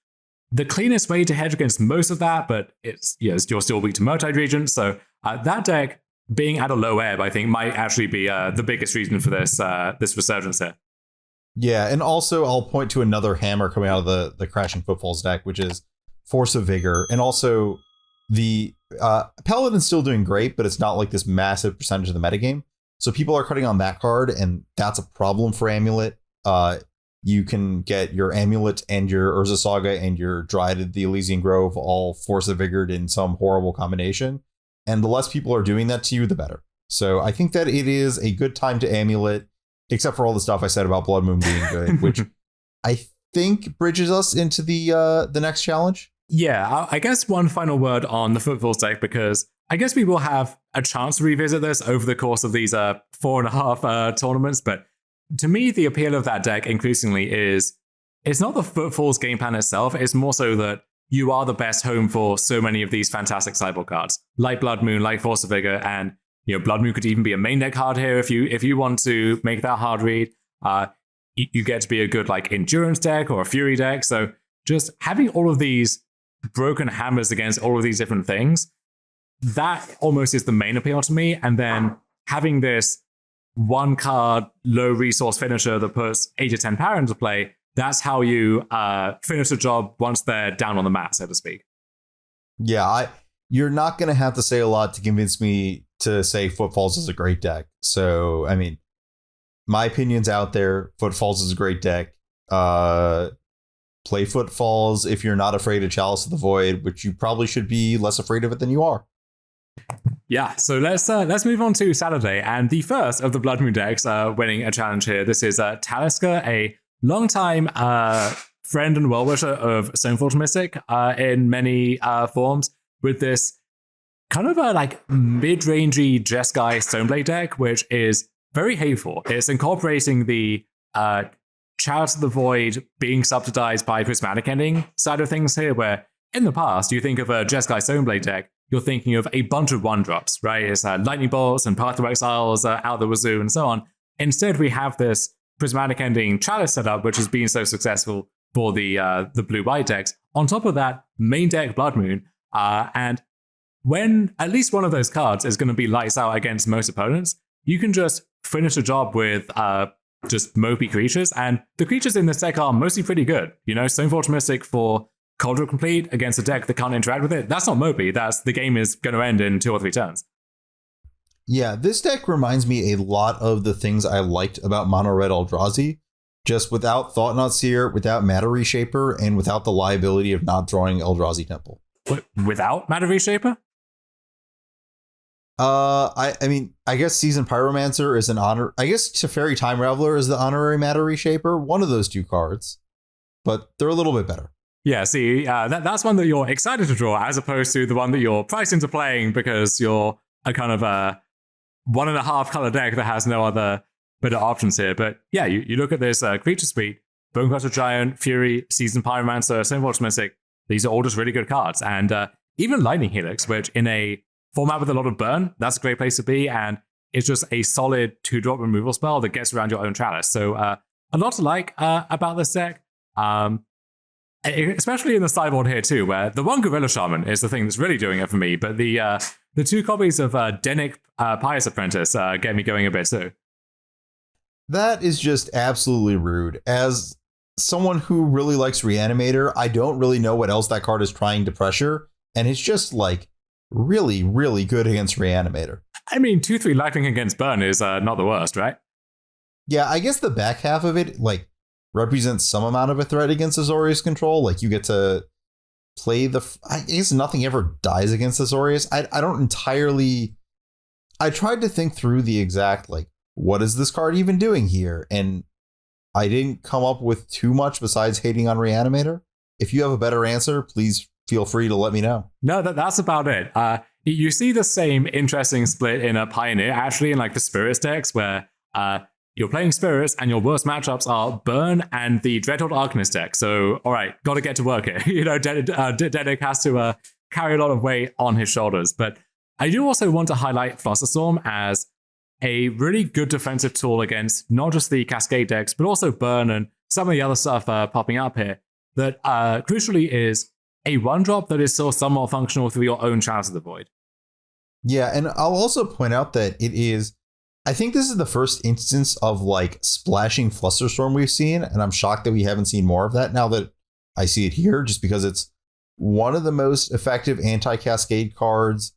the cleanest way to hedge against most of that, but you're still weak to Murktide Region. So that deck being at a low ebb, I think, might actually be the biggest reason for this resurgence here. Yeah, and also I'll point to another hammer coming out of the Crashing Footfalls deck, which is Force of Vigor. And also the Paladin's still doing great, but it's not like this massive percentage of the metagame. So people are cutting on that card, and that's a problem for Amulet. You can get your Amulet and your Urza Saga and your Dryad the Elysian Grove all Force of Vigored in some horrible combination. And the less people are doing that to you, the better. So I think that it is a good time to Amulet, except for all the stuff I said about Blood Moon being good, which I think bridges us into the next challenge. Yeah, I guess one final word on the Footfalls deck, because I guess we will have a chance to revisit this over the course of these 4.5 tournaments. But to me, the appeal of that deck increasingly is it's not the Footfalls game plan itself. It's more so that you are the best home for so many of these fantastic sideboard cards, like Blood Moon, like Force of Vigor, and Blood Moon could even be a main deck card here if you want to make that hard read. You get to be a good like endurance deck or a fury deck. So just having all of these broken hammers against all of these different things, that almost is the main appeal to me. And then having this one card low resource finisher that puts 8 to 10 power into play, that's how you finish the job once they're down on the mat, so to speak. Yeah, you're not going to have to say a lot to convince me to say Footfalls is a great deck. So, I mean, my opinion's out there. Footfalls is a great deck. Play Footfalls if you're not afraid of Chalice of the Void, which you probably should be less afraid of it than you are. Yeah, so let's move on to Saturday, and the first of the Blood Moon decks winning a challenge here. This is Talisker, a longtime friend and well-wisher of Stoneforge Mystic in many forms, with this kind of a like mid-rangey Jeskai Stoneblade deck, which is very hateful. It's incorporating the Chalice of the Void being subsidized by Prismatic Ending side of things here, where in the past, you think of a Jeskai Stoneblade deck, you're thinking of a bunch of 1-drops, right? It's Lightning Bolts and Path to Exiles out the wazoo and so on. Instead, we have this Prismatic Ending Chalice setup, which has been so successful for the blue-white decks. On top of that, main deck Blood Moon. And when at least one of those cards is going to be lights out against most opponents, you can just finish the job with just mopey creatures. And the creatures in this deck are mostly pretty good. Stoneforge Mystic for Cauldron Complete against a deck that can't interact with it. That's not mopey. The game is going to end in 2 or 3 turns. Yeah, this deck reminds me a lot of the things I liked about Mono Red Eldrazi, just without Thought-Knot Seer, without Matter Reshaper, and without the liability of not drawing Eldrazi Temple. Without Matter Reshaper? I mean, I guess Seasoned Pyromancer is an honor. I guess Teferi Time Raveler is the honorary Matter Reshaper. One of those 2 cards, but they're a little bit better. Yeah, see, that's one that you're excited to draw, as opposed to the one that you're priced into playing because you're a kind of a 1.5 color deck that has no other better options here. But yeah, you look at this creature suite: Bonecrusher Giant, Fury, Seasoned Pyromancer, Stoneforge Mystic. These are all just really good cards, and even Lightning Helix, which in a format with a lot of burn, that's a great place to be, and it's just a solid 2-drop removal spell that gets around your own Chalice. So a lot to like about this deck. Especially in the sideboard here too, where the one Gorilla Shaman is the thing that's really doing it for me, but the 2 copies of Denic Pious Apprentice get me going a bit too. That is just absolutely rude. As someone who really likes Reanimator, I don't really know what else that card is trying to pressure, and it's just like really, really good against Reanimator. I mean, 2/3 Lightning against Burn is not the worst, right? Yeah, I guess the back half of it, like, represents some amount of a threat against Assorius control. Like, you get to play I guess nothing ever dies against Assorius. I don't entirely. I tried to think through the exact, like, what is this card even doing here? And I didn't come up with too much besides hating on Reanimator. If you have a better answer, please feel free to let me know. No, that's about it. You see the same interesting split in a Pioneer, actually, in like the Spirits decks, where you're playing Spirits and your worst matchups are Burn and the Dreadhorde Arcanist deck. So, all right, got to get to work here. Dedek has to carry a lot of weight on his shoulders. But I do also want to highlight Flusterstorm as a really good defensive tool against not just the Cascade decks, but also Burn and some of the other stuff popping up here. That crucially is a 1-drop that is still somewhat functional through your own Chalice of the Void. Yeah, and I'll also point out that it is I think this is the first instance of like splashing Flusterstorm we've seen, and I'm shocked that we haven't seen more of that now that I see it here, just because it's one of the most effective anti-cascade cards.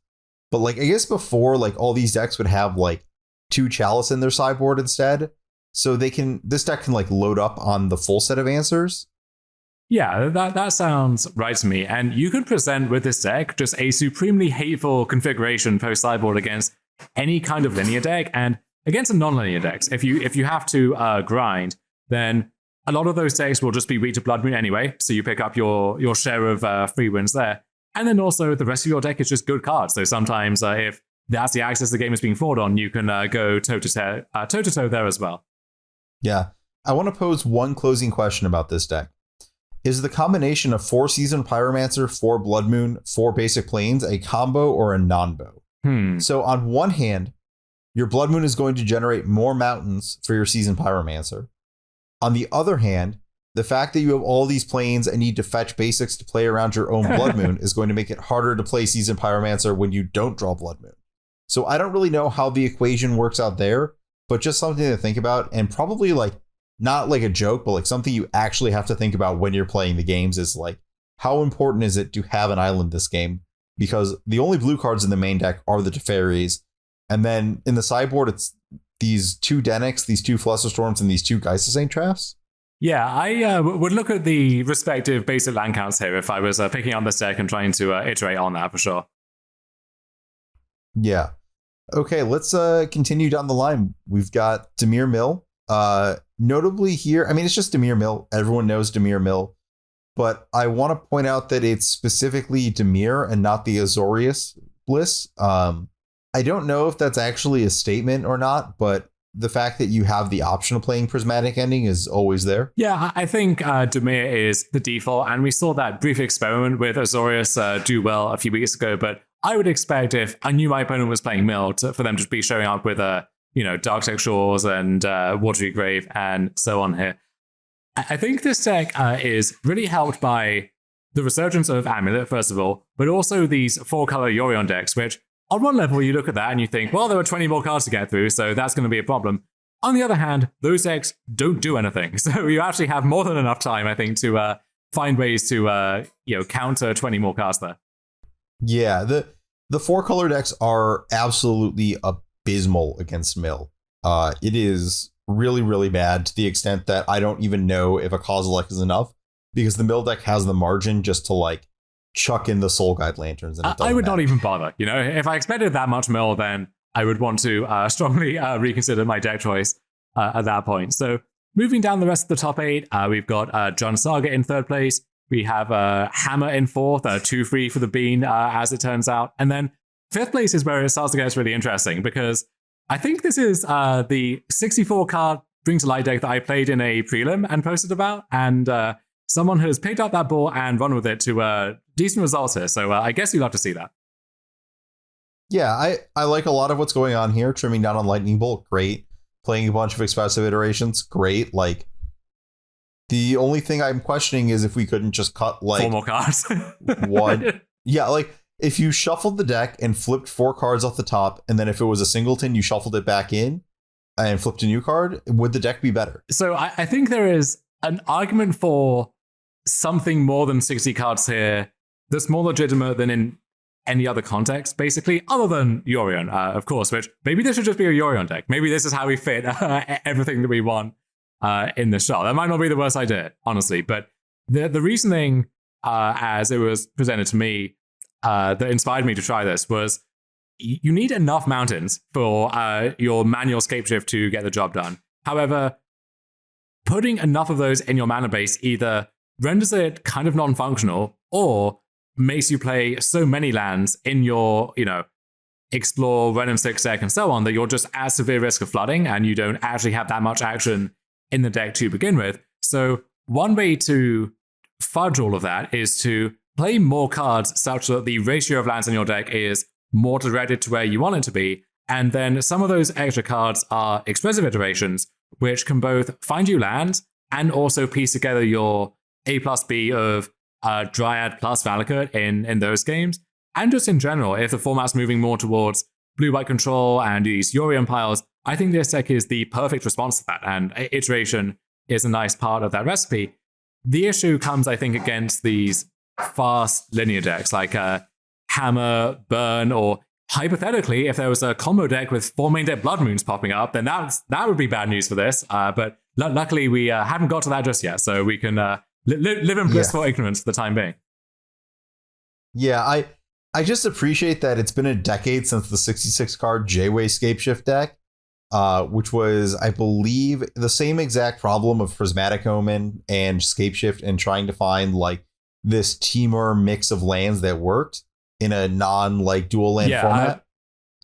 But like, I guess before, like all these decks would have like 2 Chalice in their sideboard instead. So this deck can like load up on the full set of answers. Yeah, that sounds right to me. And you could present with this deck just a supremely hateful configuration post sideboard against any kind of linear deck and against a non-linear decks. If you have to grind, then a lot of those decks will just be weak to Blood Moon anyway. So you pick up your share of free wins there. And then also the rest of your deck is just good cards. So sometimes if that's the axis the game is being fought on, you can go toe-to-toe there as well. Yeah. I want to pose one closing question about this deck. Is the combination of 4 Seasoned Pyromancer, 4 Blood Moon, 4 Basic Plains a combo or a non-bow? So on one hand, your Blood Moon is going to generate more mountains for your Seasoned Pyromancer. On the other hand, the fact that you have all these plains and need to fetch basics to play around your own Blood Moon is going to make it harder to play Seasoned Pyromancer when you don't draw Blood Moon. So I don't really know how the equation works out there, but just something to think about, and probably like not like a joke, but like something you actually have to think about when you're playing the games is like, how important is it to have an island this game? Because the only blue cards in the main deck are the Teferis. And then in the sideboard, it's these 2 Denix, these 2 Flusterstorms, and these 2 Geistessaint Traps. Yeah, I would look at the respective basic land counts here if I was picking on this deck and trying to iterate on that for sure. Yeah. Okay, let's continue down the line. We've got Damir Mill. Notably here, I mean, it's just Damir Mill. Everyone knows Damir Mill. But I want to point out that it's specifically Damir and not the Assorius Bliss. I don't know if that's actually a statement or not, but the fact that you have the option of playing Prismatic Ending is always there. Yeah, I think Damir is the default, and we saw that brief experiment with Assorius do well a few weeks ago, but I would expect if I knew my opponent was playing Mill for them to be showing up with Dark Shores and Watery Grave and so on here. I think this deck is really helped by the resurgence of Amulet, first of all, but also these 4-color Yorion decks, which on one level you look at that and you think, well, there are 20 more cards to get through, so that's going to be a problem. On the other hand, those decks don't do anything. So you actually have more than enough time, I think, to find ways to counter 20 more cards there. Yeah, the 4-color decks are absolutely abysmal against Mill. It is really, really bad to the extent that I don't even know if a Kozilek is enough, because the Mill deck has the margin just to like chuck in the Soul Guide Lanterns. And I would not even bother. If I expected that much Mill, then I would want to strongly reconsider my deck choice at that point. So moving down the rest of the top 8, we've got John Saga in 3rd place. We have Hammer in 4th, 2-free for the Bean, as it turns out. And then 5th place is where it starts to get really interesting, because I think this is the 64 card Bring to Light deck that I played in a prelim and posted about. And someone has picked up that ball and run with it to decent results here. So I guess you'll have to see that. Yeah, I like a lot of what's going on here. Trimming down on Lightning Bolt, great. Playing a bunch of expressive iterations, great. Like, the only thing I'm questioning is if we couldn't just cut like 4 more cards. one. Yeah, like if you shuffled the deck and flipped 4 cards off the top, and then if it was a singleton, you shuffled it back in and flipped a new card, would the deck be better? So I think there is an argument for something more than 60 cards here that's more legitimate than in any other context, basically, other than Yorion, of course, which maybe this should just be a Yorion deck. Maybe this is how we fit everything that we want in the shot. That might not be the worst idea, honestly, but the reasoning as it was presented to me that inspired me to try this was you need enough mountains for your manual Scapeshift to get the job done. However, putting enough of those in your mana base either renders it kind of non-functional or makes you play so many lands in your, explore, run and 6 deck and so on that you're just at severe risk of flooding and you don't actually have that much action in the deck to begin with. So one way to fudge all of that is to play more cards such that the ratio of lands in your deck is more directed to where you want it to be. And then some of those extra cards are expressive iterations, which can both find you lands and also piece together your A plus B of Dryad plus Valakut in those games. And just in general, if the format's moving more towards blue-white control and these Yorion piles, I think this deck is the perfect response to that, and iteration is a nice part of that recipe. The issue comes, I think, against these fast linear decks like Hammer, Burn, or hypothetically, if there was a combo deck with 4 main deck Blood Moons popping up, then that would be bad news for this. But luckily, we haven't got to that just yet, so we can live in blissful ignorance for the time being. Yeah, I just appreciate that it's been a decade since the 66-card J-Way Scapeshift deck, which was, I believe, the same exact problem of Prismatic Omen and Scapeshift and trying to find like this Temur mix of lands that worked in a non-like dual land format.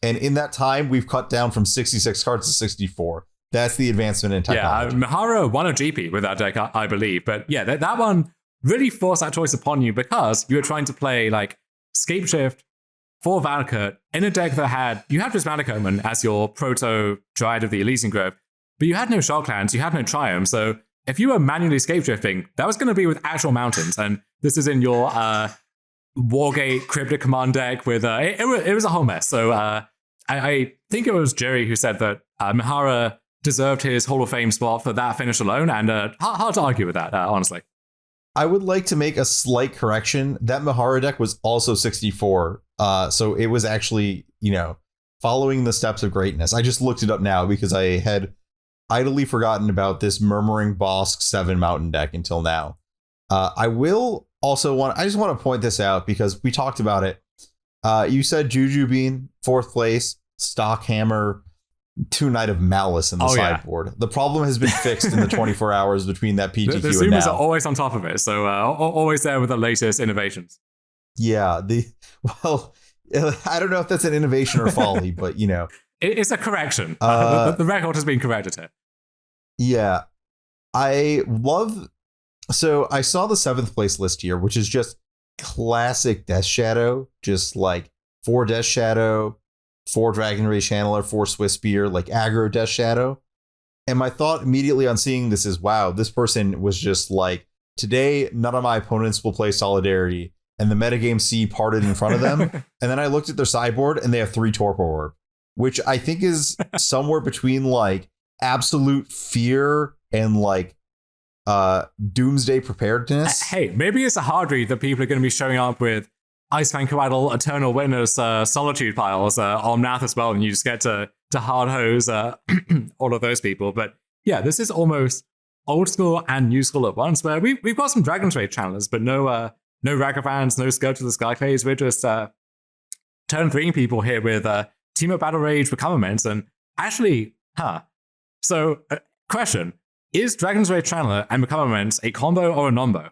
And in that time, we've cut down from 66 cards to 64. That's the advancement in technology. Yeah, Mihara won a GP with that deck, I believe. But yeah, that one really forced that choice upon you because you were trying to play like Scapeshift for Valakut in a deck that you had Prismatic Omen as your proto Dryad of the Elysian Grove, but you had no Shocklands, you had no Triumph. So if you were manually Scapeshifting, that was going to be with actual mountains. And this is in your Wargate Cryptic Command deck with it was a whole mess. So I think it was Jerry who said that Mihara deserved his Hall of Fame spot for that finish alone, and hard to argue with that, honestly. I would like to make a slight correction. That Mihara deck was also 64. So it was actually, following the steps of greatness. I just looked it up now because I had idly forgotten about this Murmuring Bosk 7 mountain deck until now. I just want to point this out because we talked about it. You said Juju Bean, 4th place, Stock Hammer, 2 Knight of Malice in the sideboard. Yeah. The problem has been fixed in the 24 hours between that PTQ the and Zoomers now. Are always on top of it, so always there with the latest innovations. Yeah, I don't know if that's an innovation or folly, but it's a correction. The record has been corrected here. Yeah, so I saw the 7th place list here, which is just classic Death Shadow, just like 4 Death Shadow, 4 Dragon Ray Channeler, 4 Swiss Spear, like aggro Death Shadow. And my thought immediately on seeing this is, wow, this person was just like, today, none of my opponents will play Solidarity. And the metagame C parted in front of them. And then I looked at their sideboard and they have 3 Torpor Orb, which I think is somewhere between like absolute fear and like doomsday preparedness. Hey, maybe it's a hard read that people are going to be showing up with Iceman Coatl, Eternal Witness, Solitude piles on math as well, and you just get to hard hose all of those people. But yeah, this is almost old school and new school at once, where we've got some Dragon's Rage channelers, but no Ragavans, no Scourge of the Skyclays. We're just turn 3 people here with Team Up Battle Rage, Become Immense, and actually, So, question. Is Dragon's Rage Channeler and Become Immense a combo or a non-bo?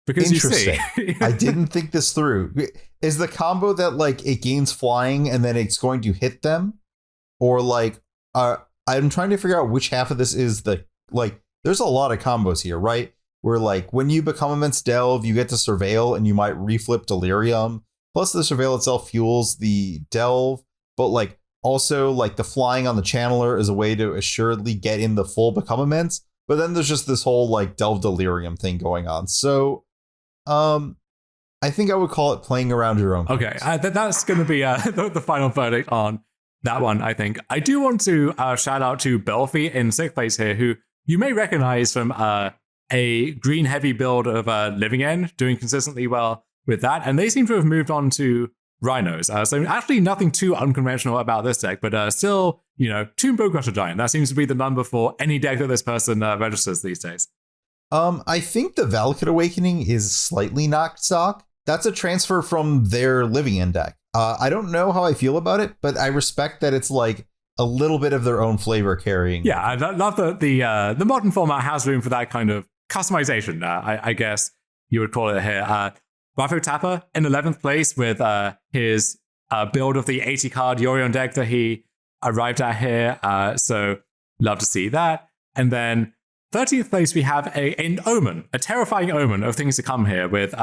Because interesting. You see. I didn't think this through. Is the combo that like it gains flying and then it's going to hit them? Or like, I'm trying to figure out which half of this is there's a lot of combos here, right? Where like when you become Immense Delve, you get to Surveil and you might reflip Delirium. Plus the Surveil itself fuels the Delve, but like also like the flying on the Channeler is a way to assuredly get in the full Become Immense. But then there's just this whole like Delve Delirium thing going on. So I think I would call it playing around your own. Okay, that's going to be the final verdict on that one, I think. I do want to shout out to Belfi in 6th place here, who you may recognize from a green heavy build of Living End, doing consistently well with that. And they seem to have moved on to Rhinos. So actually nothing too unconventional about this deck, but still, Tomb Bowcrusher Giant. That seems to be the number for any deck that this person registers these days. I think the Valakut Awakening is slightly knocked stock. That's a transfer from their Living End deck. I don't know how I feel about it, but I respect that it's like a little bit of their own flavor carrying. Yeah, I love that the modern format has room for that kind of customization, I guess you would call it here. Rafo Tapper in 11th place with his build of the 80-card Yorion deck that he arrived at here. So love to see that. And then 13th place, we have an omen, a terrifying omen of things to come here with...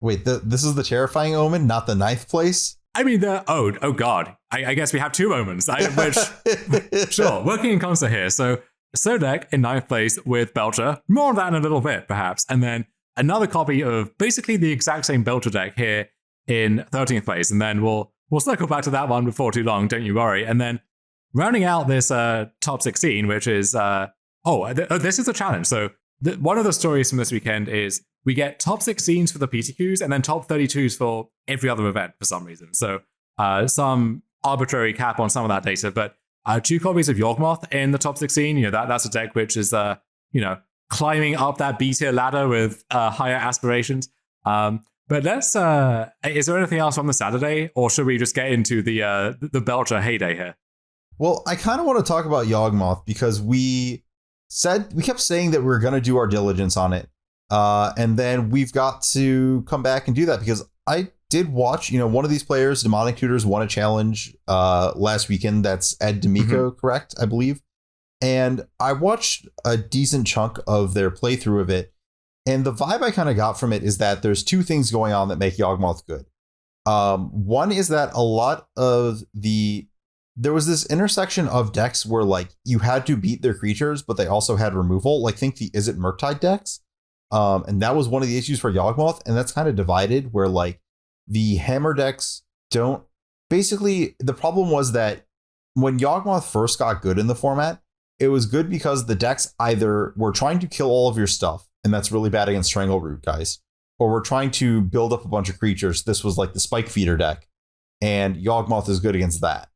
Wait, this is the terrifying omen, not the 9th place? I mean, oh god. I guess we have 2 omens, which, sure, working in concert here. So Sodek in 9th place with Belcher. More on that in a little bit, perhaps. And then another copy of basically the exact same Belcher deck here in 13th place. And then we'll we'll circle back to that one before too long, don't you worry. And then rounding out this top 16, which is, this is a challenge. So one of the stories from this weekend is we get top 16s for the PTQs and then top 32s for every other event for some reason. So some arbitrary cap on some of that data, but 2 copies of Yawgmoth in the top 16, that's a deck which is, climbing up that B tier ladder with higher aspirations. But let's, is there anything else on the Saturday, or should we just get into the Belcher heyday here? Well, I kind of want to talk about Yawgmoth because we kept saying that we were going to do our diligence on it. And then we've got to come back and do that because I did watch, one of these players, Demonic Tutors, won a challenge last weekend. That's Ed D'Amico, correct? I believe. And I watched a decent chunk of their playthrough of it. And the vibe I kind of got from it is that there's 2 things going on that make Yawgmoth good. One is that a lot of there was this intersection of decks where like you had to beat their creatures, but they also had removal. Like think the Is It Murktide decks. And that was one of the issues for Yawgmoth. And that's kind of divided where like the hammer decks don't. Basically, the problem was that when Yawgmoth first got good in the format, it was good because the decks either were trying to kill all of your stuff, and that's really bad against Strangleroot guys, or were trying to build up a bunch of creatures. This was like the Spike Feeder deck, and Yawgmoth is good against that.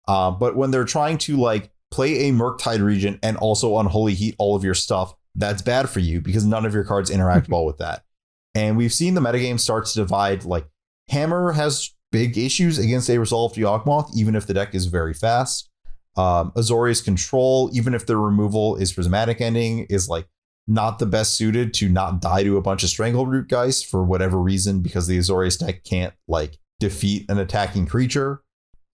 But when they're trying to like play a Murktide Regent and also Unholy Heat all of your stuff, that's bad for you because none of your cards interact well with that. And we've seen the metagame start to divide. Like Hammer has big issues against a resolved Yawgmoth, even if the deck is very fast. Assorius Control, even if the removal is Prismatic Ending, is like not the best suited to not die to a bunch of Strangleroot guys for whatever reason, because the Assorius deck can't like defeat an attacking creature.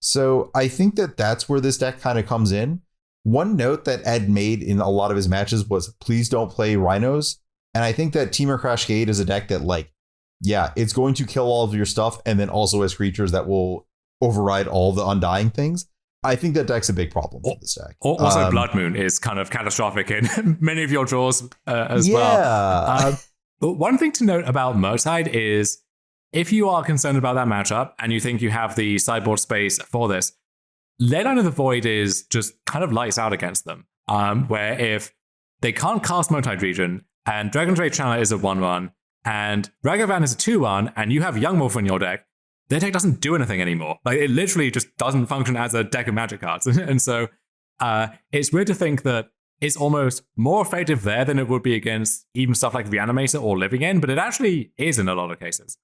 So I think that that's where this deck kind of comes in. One note that Ed made in a lot of his matches was please don't play Rhinos. And I think that Temur Crashcade is a deck that like, yeah, it's going to kill all of your stuff and then also has creatures that will override all the Undying things. I think that deck's a big problem for this deck. Also, Blood Moon is kind of catastrophic in many of your draws as well. But one thing to note about Murktide is if you are concerned about that matchup and you think you have the sideboard space for this, Leyline of the Void is just kind of lights out against them. Where if they can't cast Murktide Region and Dragon's Rage Channeler is a 1/1 and Ragavan is a 2/1 and you have Young Wolf in your deck, their deck doesn't do anything anymore. Like it literally just doesn't function as a deck of Magic cards. And so it's weird to think that it's almost more effective there than it would be against even stuff like Reanimator or Living End, but it actually is in a lot of cases.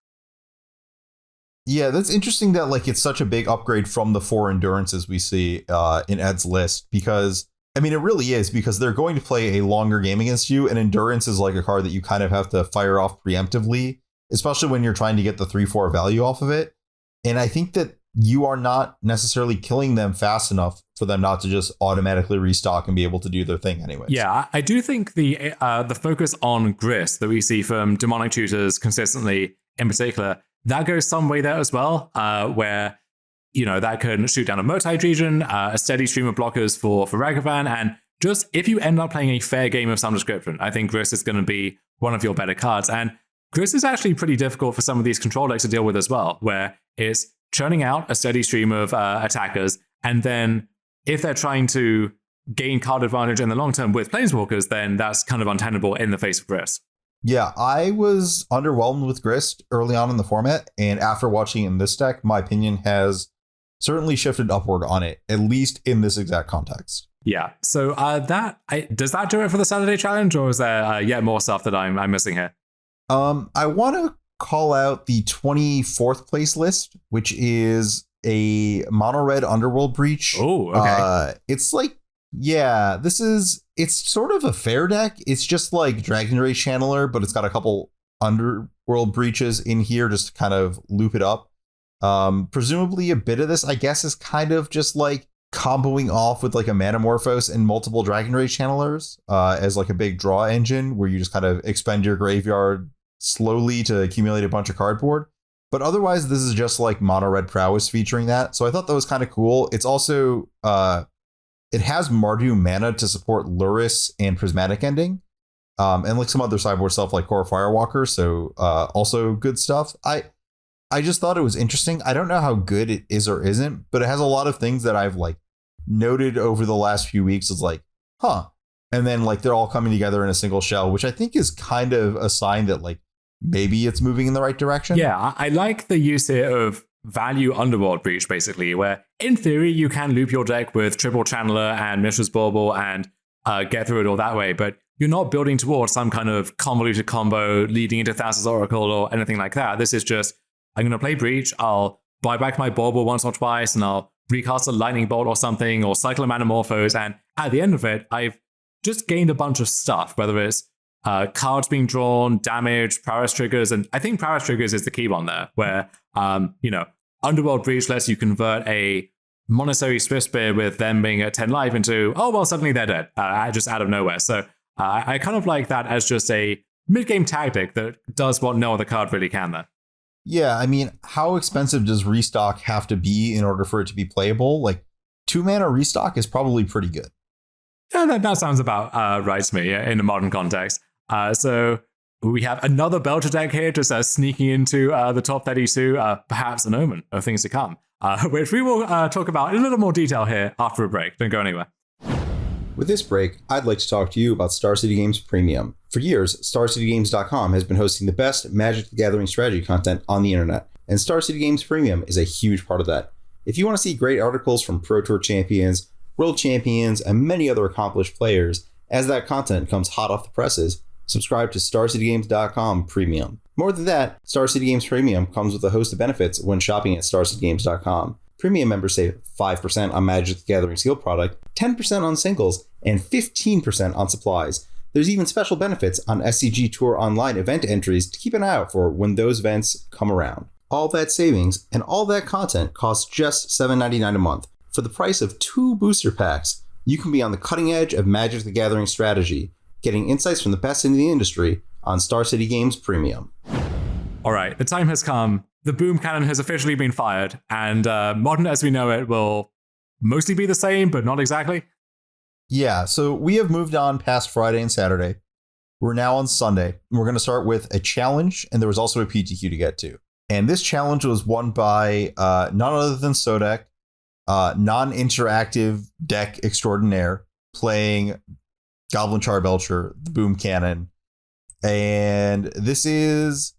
Yeah, that's interesting that like it's such a big upgrade from the 4 Endurances we see in Ed's list, because I mean, it really is, because they're going to play a longer game against you, and Endurance is like a card that you kind of have to fire off preemptively, especially when you're trying to get the 3/4 value off of it. And I think that you are not necessarily killing them fast enough for them not to just automatically restock and be able to do their thing anyways. Yeah, I do think the focus on Grist that we see from Demonic Tutors consistently, in particular, that goes some way there as well, where, that can shoot down a Murktide Region, a steady stream of blockers for Ragavan, and just if you end up playing a fair game of some description, I think Grist is going to be one of your better cards. And Grist is actually pretty difficult for some of these control decks to deal with as well, where it's churning out a steady stream of attackers, and then if they're trying to gain card advantage in the long term with Planeswalkers, then that's kind of untenable in the face of Grist. Yeah, I was underwhelmed with Grist early on in the format, and after watching in this deck, my opinion has certainly shifted upward on it, at least in this exact context. Yeah, so does that do it for the Saturday challenge, or is there yet more stuff that I'm missing here? I want to call out the 24th place list, which is a mono red Underworld Breach. Oh, okay. It's like, yeah, it's sort of a fair deck. It's just like Dragon Rage Channeler, but it's got a couple Underworld Breaches in here just to kind of loop it up. Presumably a bit of this, I guess, is kind of just like comboing off with like a Manamorphose and multiple Dragon Rage Channelers as like a big draw engine where you just kind of expend your graveyard slowly to accumulate a bunch of cardboard. But otherwise, this is just like mono red prowess featuring that. So I thought that was kind of cool. It's also it has Mardu mana to support Luris and Prismatic Ending, and like some other sideboard stuff like Core Firewalker. So also good stuff. I just thought it was interesting. I don't know how good it is or isn't, but it has a lot of things that I've like noted over the last few weeks. It's like, huh. And then like they're all coming together in a single shell, which I think is kind of a sign that like maybe it's moving in the right direction. Yeah, I like the use here of value underworld breach, basically, where in theory you can loop your deck with triple channeler and Mishra's Bauble and get through it all that way, but you're not building towards some kind of convoluted combo leading into Thassa's Oracle or anything like that. This is just, I'm going to play breach, I'll buy back my Bauble once or twice, and I'll recast a Lightning Bolt or something, or cycle a Manamorphose, and at the end of it, I've just gained a bunch of stuff, whether it's cards being drawn, damage, prowess triggers, and I think prowess triggers is the key one there, where, Underworld Breach lets you convert a Monastery Swiftspear with them being at 10 life into, oh, well, suddenly they're dead, just out of nowhere. So I kind of like that as just a mid-game tactic that does what no other card really can there. Yeah, I mean, how expensive does restock have to be in order for it to be playable? Like, 2-mana restock is probably pretty good. Yeah, that sounds about right to me in a modern context. So we have another Belcher deck here just sneaking into the top 32, perhaps an omen of things to come, which we will talk about in a little more detail here after a break. Don't go anywhere. With this break, I'd like to talk to you about Star City Games Premium. For years, StarCityGames.com has been hosting the best Magic the Gathering strategy content on the internet, and Star City Games Premium is a huge part of that. If you want to see great articles from Pro Tour champions, world champions, and many other accomplished players, as that content comes hot off the presses, subscribe to StarCityGames.com Premium. More than that, Star City Games Premium comes with a host of benefits when shopping at StarCityGames.com. Premium members save 5% on Magic the Gathering Seal product, 10% on singles, and 15% on supplies. There's even special benefits on SCG Tour Online event entries to keep an eye out for when those events come around. All that savings and all that content costs just $7.99 a month. For the price of 2 booster packs, you can be on the cutting edge of Magic the Gathering strategy, getting insights from the best in the industry on Star City Games Premium. All right, the time has come. The boom cannon has officially been fired, and Modern as we know it will mostly be the same, but not exactly. Yeah, so we have moved on past Friday and Saturday. We're now on Sunday. We're going to start with a challenge, and there was also a PTQ to get to. And this challenge was won by none other than Sodek, non-interactive deck extraordinaire, playing Goblin Charbelcher, the Boom Cannon. And this is...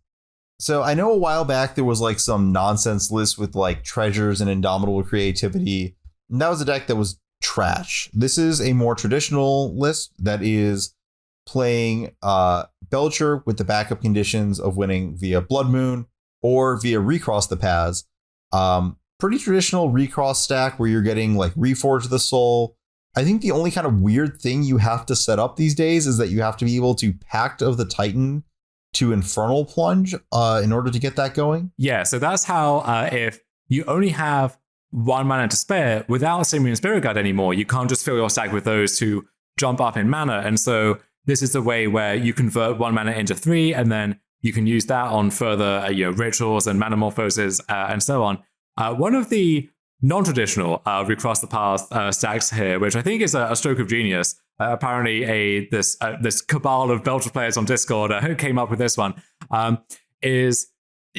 So I know a while back there was like some nonsense list with like treasures and indomitable creativity. And that was a deck that was trash. This is a more traditional list that is playing Belcher with the backup conditions of winning via Blood Moon or via Recross the Paths. Pretty traditional Recross stack where you're getting like Reforge the Soul. I think the only kind of weird thing you have to set up these days is that you have to be able to Pact of the Titan to Infernal Plunge in order to get that going. Yeah, so that's how if you only have 1 mana to spare without Simian Spirit Guide anymore, you can't just fill your stack with those to jump up in mana. And so this is the way where you convert 1 mana into 3, and then you can use that on further rituals and Manamorphoses and so on. One of the non-traditional Recross the Path stacks here, which I think is a stroke of genius. Apparently, this cabal of Belcher players on Discord came up with this one. Is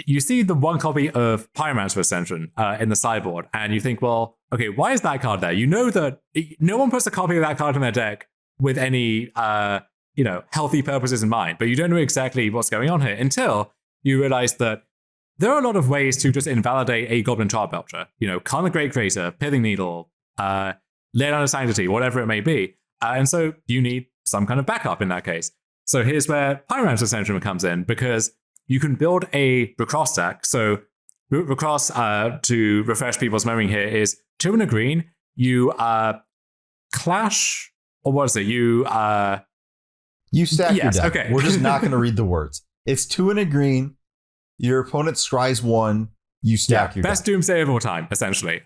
you see the 1 copy of Pyromancer Ascension in the sideboard, and you think, well, okay, why is that card there? You know that no one puts a copy of that card in their deck with any healthy purposes in mind, but you don't know exactly what's going on here until you realize that there are a lot of ways to just invalidate a Goblin Charbelcher. Khan the Great Creator, Pithing Needle, Lay Down of Sanctity, whatever it may be. And so you need some kind of backup in that case. So here's where Pyromancer Ascension comes in, because you can build a Recross stack. So Recross, to refresh people's memory here, is 2 and a green. You clash, or what is it? You stack your deck. Okay. We're just not going to read the words. It's 2 and a green. Your opponent scries 1. You stack your best deck. doomsday of all time, essentially.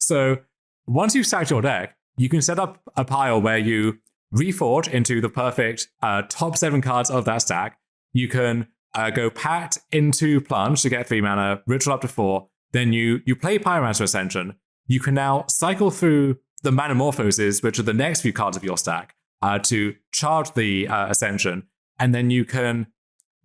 So once you've stacked your deck, you can set up a pile where you reforge into the perfect top 7 cards of that stack. You can go Pact into Plunge to get 3 mana, Ritual up to 4. Then you play Pyromancer Ascension. You can now cycle through the Manamorphoses, which are the next few cards of your stack, to charge the Ascension. And then you can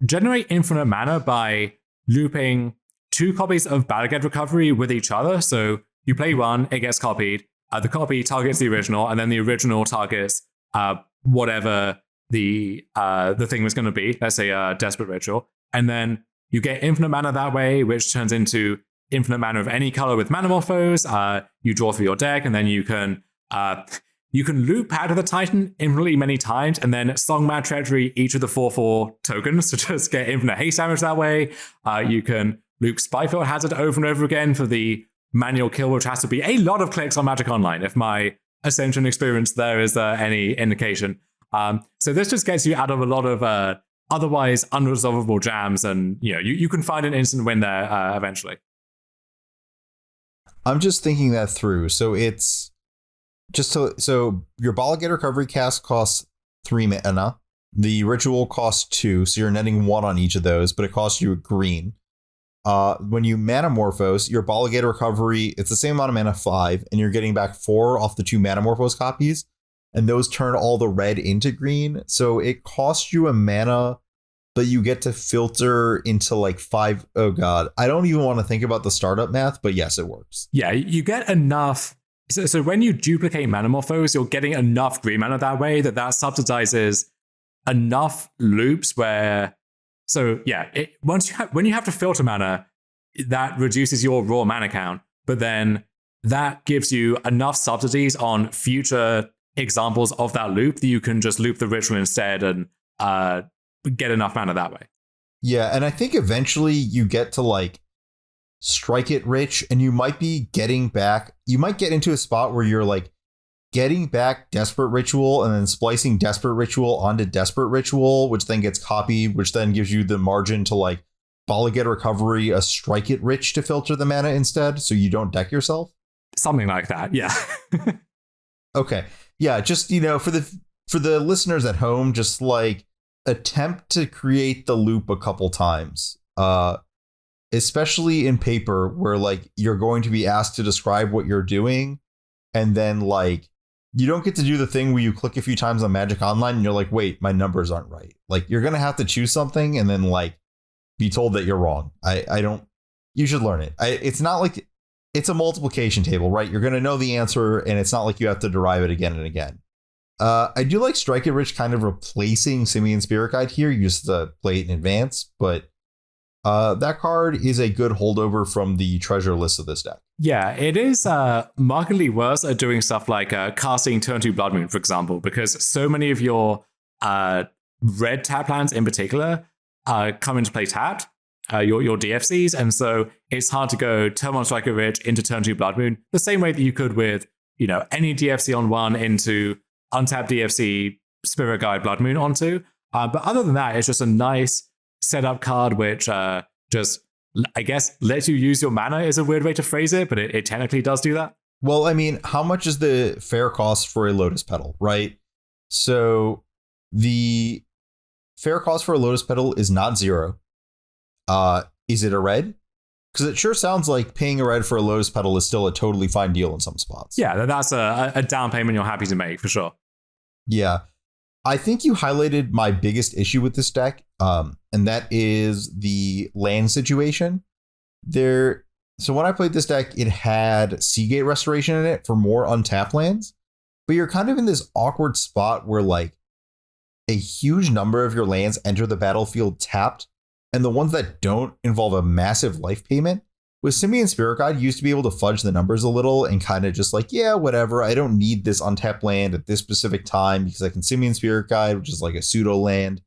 generate infinite mana by looping 2 copies of Battlegate Recovery with each other. So you play one, it gets copied. The copy targets the original, and then the original targets whatever the thing was going to be. Let's say a Desperate Ritual. And then you get infinite mana that way, which turns into infinite mana of any color with Manamorphose. You draw through your deck, and then you can loop Pact of the Titan infinitely many times, and then Songmad Treachery each of the 4/4 tokens to just get infinite haste damage that way. You can loop Spyfield Hazard over and over again for the manual kill, which has to be a lot of clicks on Magic Online, if my Ascension experience there is any indication. So this just gets you out of a lot of otherwise unresolvable jams, and you can find an instant win there eventually. I'm just thinking that through. So it's so your Battlegate Recovery cast costs 3 mana. The ritual costs 2, so you're netting 1 on each of those, but it costs you green. When you Manamorphose, your Battlegate Recovery, it's the same amount of mana, 5, and you're getting back 4 off the 2 Manamorphose copies, and those turn all the red into green. So it costs you a mana, but you get to filter into like 5. Oh god, I don't even want to think about the startup math, but yes, it works. Yeah, you get enough. So when you duplicate Manamorphose, you're getting enough green mana that way that subsidizes enough loops where. So yeah, when you have to filter mana, that reduces your raw mana count, but then that gives you enough subsidies on future examples of that loop that you can just loop the ritual instead and get enough mana that way. Yeah, and I think eventually you get to like strike it rich, and you might get into a spot where you're like getting back Desperate Ritual and then splicing Desperate Ritual onto Desperate Ritual, which then gets copied, which then gives you the margin to like Battlegate Recovery, a Strike It Rich to filter the mana instead, so you don't deck yourself. Something like that, yeah. Okay, yeah, just for the listeners at home, just like attempt to create the loop a couple times, especially in paper where like you're going to be asked to describe what you're doing, and then like you don't get to do the thing where you click a few times on Magic Online and you're like, wait, my numbers aren't right. Like you're going to have to choose something and then like be told that you're wrong. You should learn it. It's not like it's a multiplication table, right? You're going to know the answer, and it's not like you have to derive it again and again. I do like Strike It Rich kind of replacing Simian Spirit Guide here. You just play it in advance, but that card is a good holdover from the treasure list of this deck. Yeah, it is markedly worse at doing stuff like casting Turn 2 Blood Moon, for example, because so many of your red tap lands in particular come into play tapped, your DFCs, and so it's hard to go Turn 1 Strike It Rich into Turn 2 Blood Moon the same way that you could with any DFC on 1 into untapped DFC Spirit Guide Blood Moon onto. But other than that, it's just a nice setup card which just, I guess, lets you use your mana is a weird way to phrase it, but it technically does do that. Well, I mean, how much is the fair cost for a Lotus Petal, right? So the fair cost for a Lotus Petal is not 0. Is it a red? Because it sure sounds like paying a red for a Lotus Petal is still a totally fine deal in some spots. Yeah, that's a down payment you're happy to make, for sure. Yeah. I think you highlighted my biggest issue with this deck, and that is the land situation. So when I played this deck, it had Seagate Restoration in it for more untapped lands, but you're kind of in this awkward spot where like a huge number of your lands enter the battlefield tapped, and the ones that don't involve a massive life payment. With Simian Spirit Guide, you used to be able to fudge the numbers a little and kind of just like, yeah, whatever. I don't need this untapped land at this specific time because I can Simian Spirit Guide, which is like a pseudo land.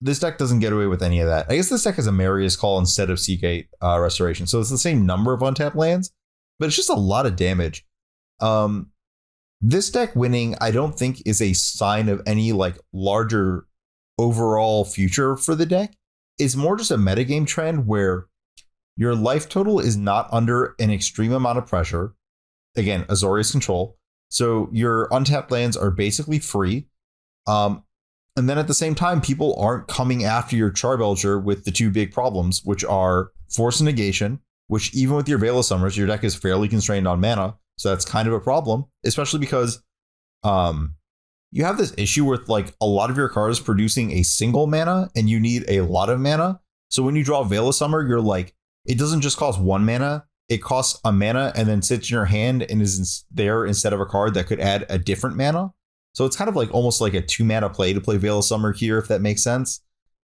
This deck doesn't get away with any of that. I guess this deck has a Marius Call instead of Seagate Restoration. So it's the same number of untapped lands, but it's just a lot of damage. This deck winning, I don't think, is a sign of any like larger overall future for the deck. It's more just a metagame trend where your life total is not under an extreme amount of pressure. Again, Assorius control. So your untapped lands are basically free. And then at the same time, people aren't coming after your Charbelcher with the two big problems, which are Force and Negation, which even with your Veil of Summers, your deck is fairly constrained on mana. So that's kind of a problem, especially because you have this issue with like a lot of your cards producing a single mana and you need a lot of mana. So when you draw Veil of Summer, you're like it doesn't just cost 1 mana. It costs a mana and then sits in your hand and is there instead of a card that could add a different mana. So it's kind of like almost like a 2 mana play to play Veil of Summer here, if that makes sense.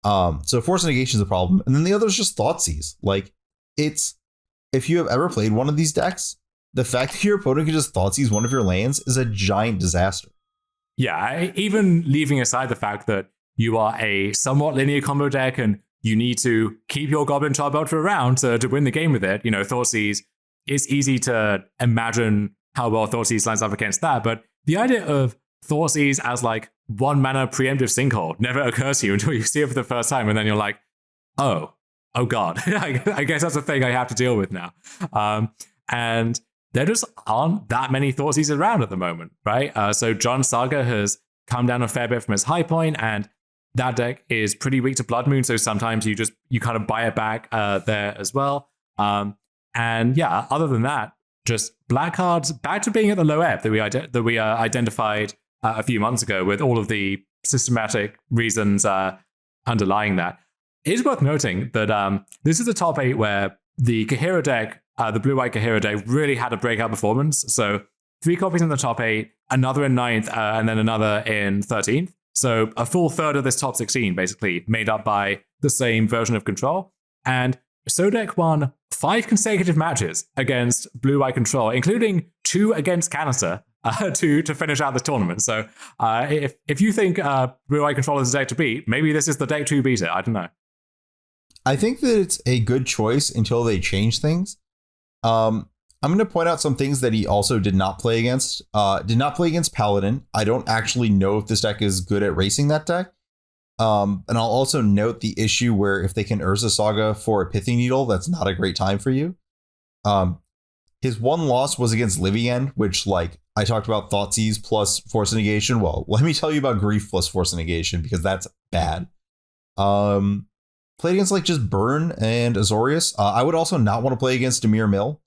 So Force Negation is a problem. And then the other is just Thoughtseize. Like, it's, if you have ever played one of these decks, the fact that your opponent can just Thoughtseize one of your lands is a giant disaster. Yeah, even leaving aside the fact that you are a somewhat linear combo deck and you need to keep your Goblin Charbelcher around to win the game with it. You know, Thoughtseize, it's easy to imagine how well Thoughtseize lines up against that. But the idea of Thoughtseize as like 1 mana preemptive sinkhole never occurs to you until you see it for the first time. And then you're like, oh God, I guess that's a thing I have to deal with now. And there just aren't that many Thoughtseizes around at the moment, right? So John Saga has come down a fair bit from his high point, and that deck is pretty weak to Blood Moon, so sometimes you kind of buy it back there as well. And yeah, other than that, just black cards back to being at the low ebb that we identified a few months ago, with all of the systematic reasons underlying that. It is worth noting that this is a top 8 where the Kahira deck, the blue-white Kahira deck, really had a breakout performance. So 3 copies in the top 8, another in 9th, and then another in 13th. So a full third of this top 16, basically, made up by the same version of Control. And Sodek won 5 consecutive matches against blue-white Control, including 2 against Canister, to finish out this tournament. So if you think blue-white Control is a deck to beat, maybe this is the deck to beat it. I don't know. I think that it's a good choice until they change things. I'm going to point out some things that he also did not play against. Did not play against Paladin. I don't actually know if this deck is good at racing that deck. And I'll also note the issue where if they can Urza Saga for a Pithing Needle, that's not a great time for you. His one loss was against Livien, which, like, I talked about Thoughtseize plus Force Negation. Well, let me tell you about Grief plus Force Negation, because that's bad. Played against like just Burn and Assorius. I would also not want to play against Damir Mill.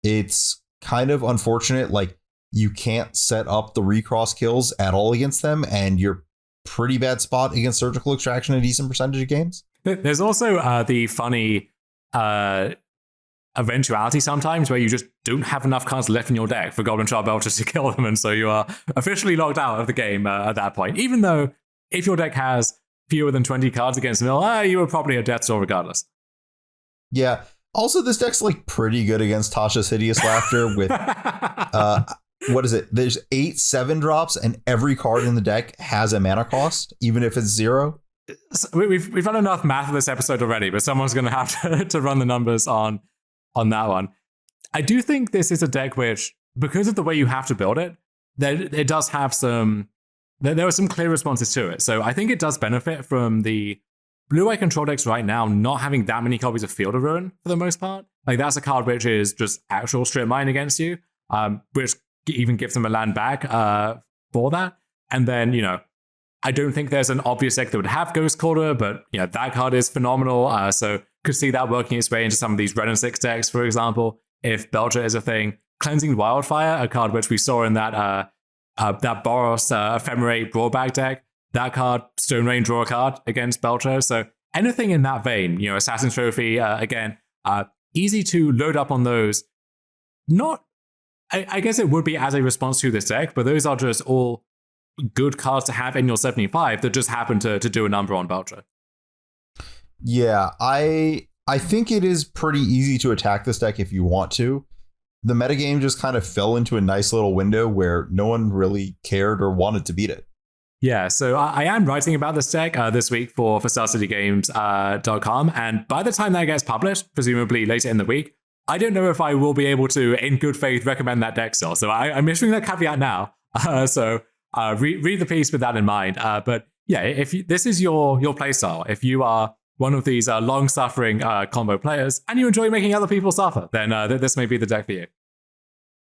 It's kind of unfortunate. Like, you can't set up the recross kills at all against them, and you're pretty bad spot against Surgical Extraction a decent percentage of games. There's also the funny eventuality sometimes where you just don't have enough cards left in your deck for Goblin Charbelcher to kill them, and so you are officially locked out of the game at that point. Even though if your deck has fewer than 20 cards against Mill, you were probably a Death Door regardless. Yeah. Also, this deck's like pretty good against Tasha's Hideous Laughter with what is it? There's 8 7-drops, and every card in the deck has a mana cost, even if it's 0. So we've done enough math for this episode already, but someone's going to have to run the numbers on that one. I do think this is a deck which, because of the way you have to build it, it does have there are some clear responses to it. So I think it does benefit from the blue-white control decks right now not having that many copies of Field of Ruin for the most part. Like, that's a card which is just actual strip mine against you, which even gives them a land back for that. And then, I don't think there's an obvious deck that would have Ghost Quarter, but that card is phenomenal. So could see that working its way into some of these Red and 6 decks, for example, if Belcher is a thing. Cleansing Wildfire, a card which we saw in that Boros Ephemerate Brawlback deck. That card, Stone Rain, draw a card against Belcher. So anything in that vein, Assassin's Trophy, again, easy to load up on those. I guess it would be as a response to this deck, but those are just all good cards to have in your 75 that just happen to do a number on Belcher. Yeah, I think it is pretty easy to attack this deck if you want to. The metagame just kind of fell into a nice little window where no one really cared or wanted to beat it. Yeah, so I am writing about this deck this week for StarCityGames.com, and by the time that gets published, presumably later in the week, I don't know if I will be able to, in good faith, recommend that deck still. So I'm issuing that caveat now. So read the piece with that in mind. But yeah, if this is your playstyle, if you are one of these long-suffering combo players and you enjoy making other people suffer, then this may be the deck for you.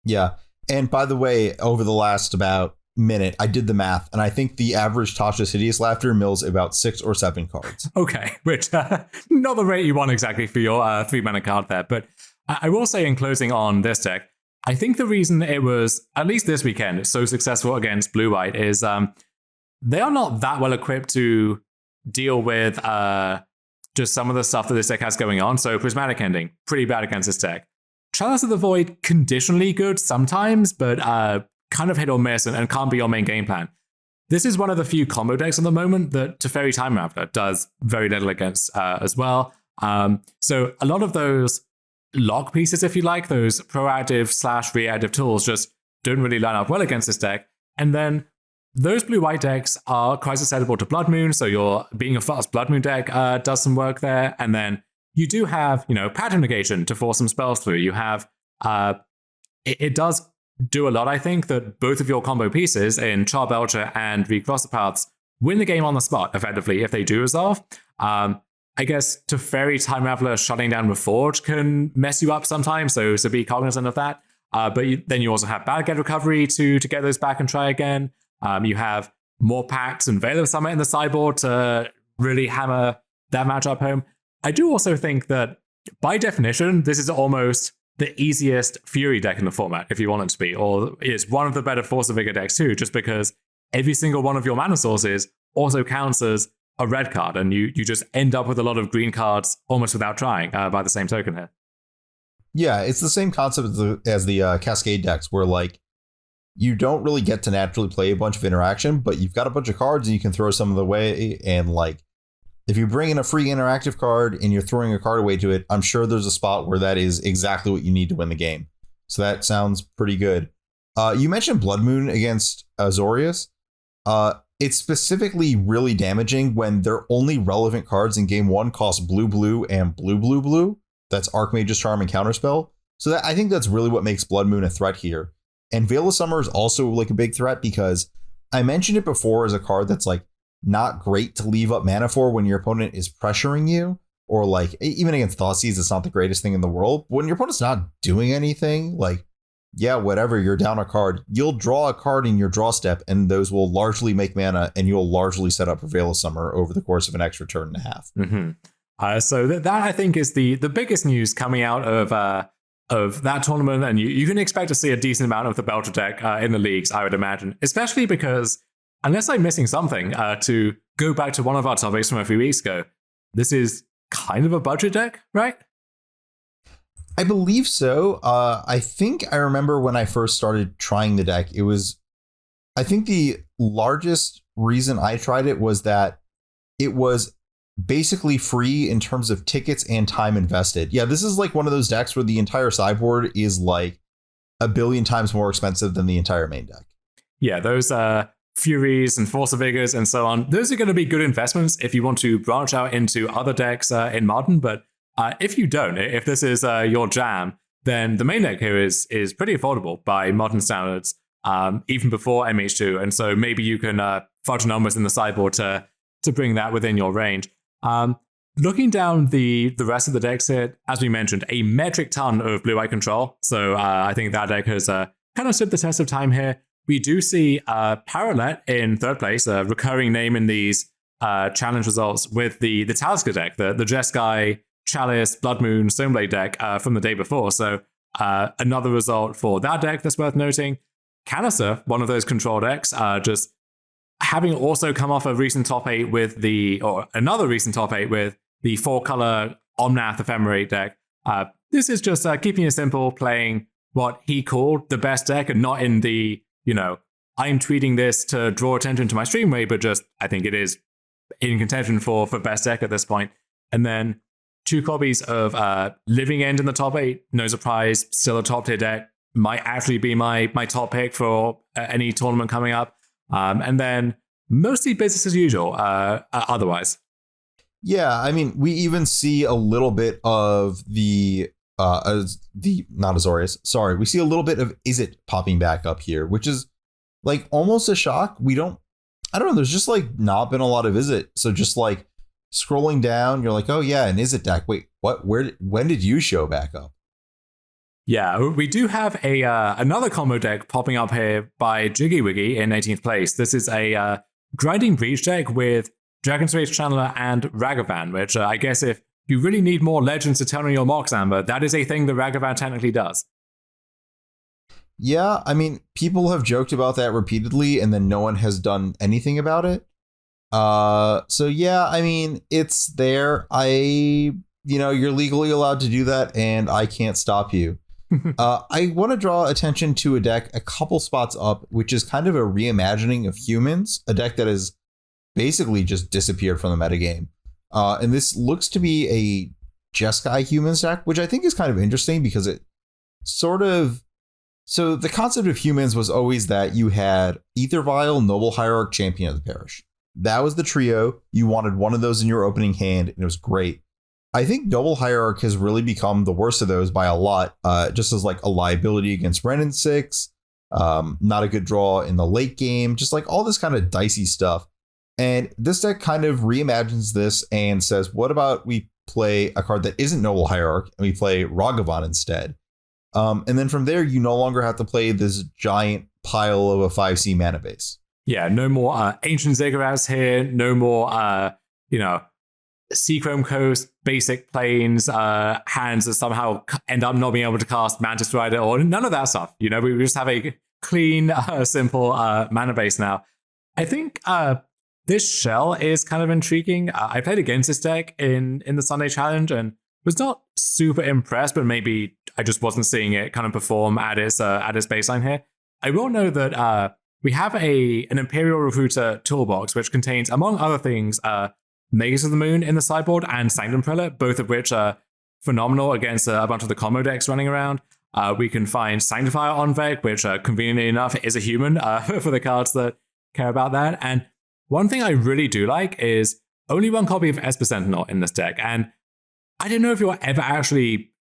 Yeah, and by the way, over the last about minute, I did the math, and I think the average Tasha's Hideous Laughter mills about 6 or 7 cards. Okay, which not the rate you want exactly for your 3-mana card there. But I will say, in closing on this deck, I think the reason it was, at least this weekend, so successful against blue-white is they are not that well equipped to deal with just some of the stuff that this deck has going on. So Prismatic Ending, pretty bad against this deck. Chalice of the Void, conditionally good sometimes, but kind of hit or miss and can't be your main game plan. This is one of the few combo decks at the moment that Teferi Time Raveler does very little against as well. So a lot of those lock pieces, if you like, those proactive / reactive tools just don't really line up well against this deck. And then those blue-white decks are quite susceptible to Blood Moon, so your being a fast Blood Moon deck does some work there. And then you do have, pattern negation to force some spells through. You have, it does do a lot, I think, that both of your combo pieces in Charbelcher and Recross the Paths win the game on the spot, effectively, if they do resolve. I guess Teferi Time Raveler shutting down Reforge can mess you up sometimes, so be cognizant of that. But then you also have Bad Recovery to get those back and try again. You have more packs and Veil of Summit in the sideboard to really hammer that matchup home. I do also think that, by definition, this is almost the easiest Fury deck in the format, if you want it to be, or it's one of the better Force of Vigor decks too, just because every single one of your mana sources also counts as a red card, and you just end up with a lot of green cards almost without trying by the same token here. Yeah, it's the same concept as the Cascade decks, where like you don't really get to naturally play a bunch of interaction, but you've got a bunch of cards and you can throw some of the way. And like, if you bring in a free interactive card and you're throwing a card away to it, I'm sure there's a spot where that is exactly what you need to win the game. So that sounds pretty good. You mentioned Blood Moon against Assorius. It's specifically really damaging when their only relevant cards in game one cost blue and blue. That's Archmage's Charm and Counterspell. So I think that's really what makes Blood Moon a threat here. And Veil of Summer is also like a big threat because I mentioned it before as a card that's like not great to leave up mana for when your opponent is pressuring you, or like even against Thoughtseize, it's not the greatest thing in the world. When your opponent's not doing anything, like, yeah, whatever, you're down a card, you'll draw a card in your draw step, and those will largely make mana, and you'll largely set up for Veil of Summer over the course of an extra turn and a half. Mm-hmm. So that I think is the biggest news coming out of that tournament, and you can expect to see a decent amount of the Belcher deck in the leagues, I would imagine, especially because, unless I'm missing something, to go back to one of our topics from a few weeks ago, this is kind of a budget deck, right? I believe so. I think I remember when I first started trying the deck, I think the largest reason I tried it was that it was basically free in terms of tickets and time invested. Yeah, this is like one of those decks where the entire sideboard is like 1 billion times more expensive than the entire main deck. Yeah, those Furies and Force of Vigors and so on, those are going to be good investments if you want to branch out into other decks in Modern, but if you don't, if this is your jam, then the main deck here is pretty affordable by Modern standards, even before MH2. And so maybe you can fudge numbers in the sideboard to bring that within your range. Looking down the rest of the decks here, as we mentioned, a metric ton of blue-white control. So I think that deck has kind of stood the test of time here. We do see Paralet in third place, a recurring name in these challenge results with the Talisker deck, the Jeskai, Chalice, Blood Moon, Stoneblade deck from the day before. So another result for that deck that's worth noting. Canister, one of those control decks, just having also come off a recent top 8 with another recent top 8 with the 4-color Omnath Ephemerate deck. This is just keeping it simple, playing what he called the best deck, and not in the, I'm tweeting this to draw attention to my stream way, but just I think it is in contention for best deck at this point. And then 2 copies of Living End in the top 8, no surprise, still a top tier deck, might actually be my top pick for any tournament coming up. And then mostly business as usual otherwise. Yeah, I mean, we even see a little bit of the not Azorius, sorry, we see a little bit of Izzet popping back up here, which is like almost a shock. I don't know, there's just like not been a lot of Izzet. So just like scrolling down, you're like, oh yeah, an Izzet deck. Wait, what? When did you show back up? Yeah, we do have another combo deck popping up here by Jiggy Wiggy in 18th place. This is a Grinding Breach deck with Dragon's Rage Channeler and Ragavan, which I guess if you really need more legends to turn on your Mox Amber, that is a thing that Ragavan technically does. Yeah, I mean, people have joked about that repeatedly, and then no one has done anything about it. So yeah, I mean, it's there. You're legally allowed to do that, and I can't stop you. I want to draw attention to a deck a couple spots up, which is kind of a reimagining of humans, a deck that has basically just disappeared from the metagame. And this looks to be a Jeskai humans deck, which I think is kind of interesting because it sort of... So the concept of humans was always that you had Ether Vial, Noble Hierarch, Champion of the Parish. That was the trio. You wanted one of those in your opening hand, and it was great. I think Noble Hierarch has really become the worst of those by a lot, just as like a liability against Ren and 6, not a good draw in the late game, just like all this kind of dicey stuff. And this deck kind of reimagines this and says, what about we play a card that isn't Noble Hierarch and we play Ragavan instead? And then from there, you no longer have to play this giant pile of a 5C mana base. Yeah, no more Ancient Ziggurat's here, no more, Seachrome Coast, basic planes, hands that somehow end up not being able to cast Mantis Rider, or none of that stuff. We just have a clean, simple mana base now. I think this shell is kind of intriguing. I played against this deck in the Sunday Challenge and was not super impressed, but maybe I just wasn't seeing it kind of perform at its baseline here. I will know that we have an Imperial Recruiter toolbox, which contains, among other things, Magus of the Moon in the sideboard and Sanctum Prelate, both of which are phenomenal against a bunch of the combo decks running around. We can find Sanctifier on Vec, which conveniently enough is a human for the cards that care about that. And one thing I really do like is only one copy of Esper Sentinel in this deck. And I don't know if you're ever actually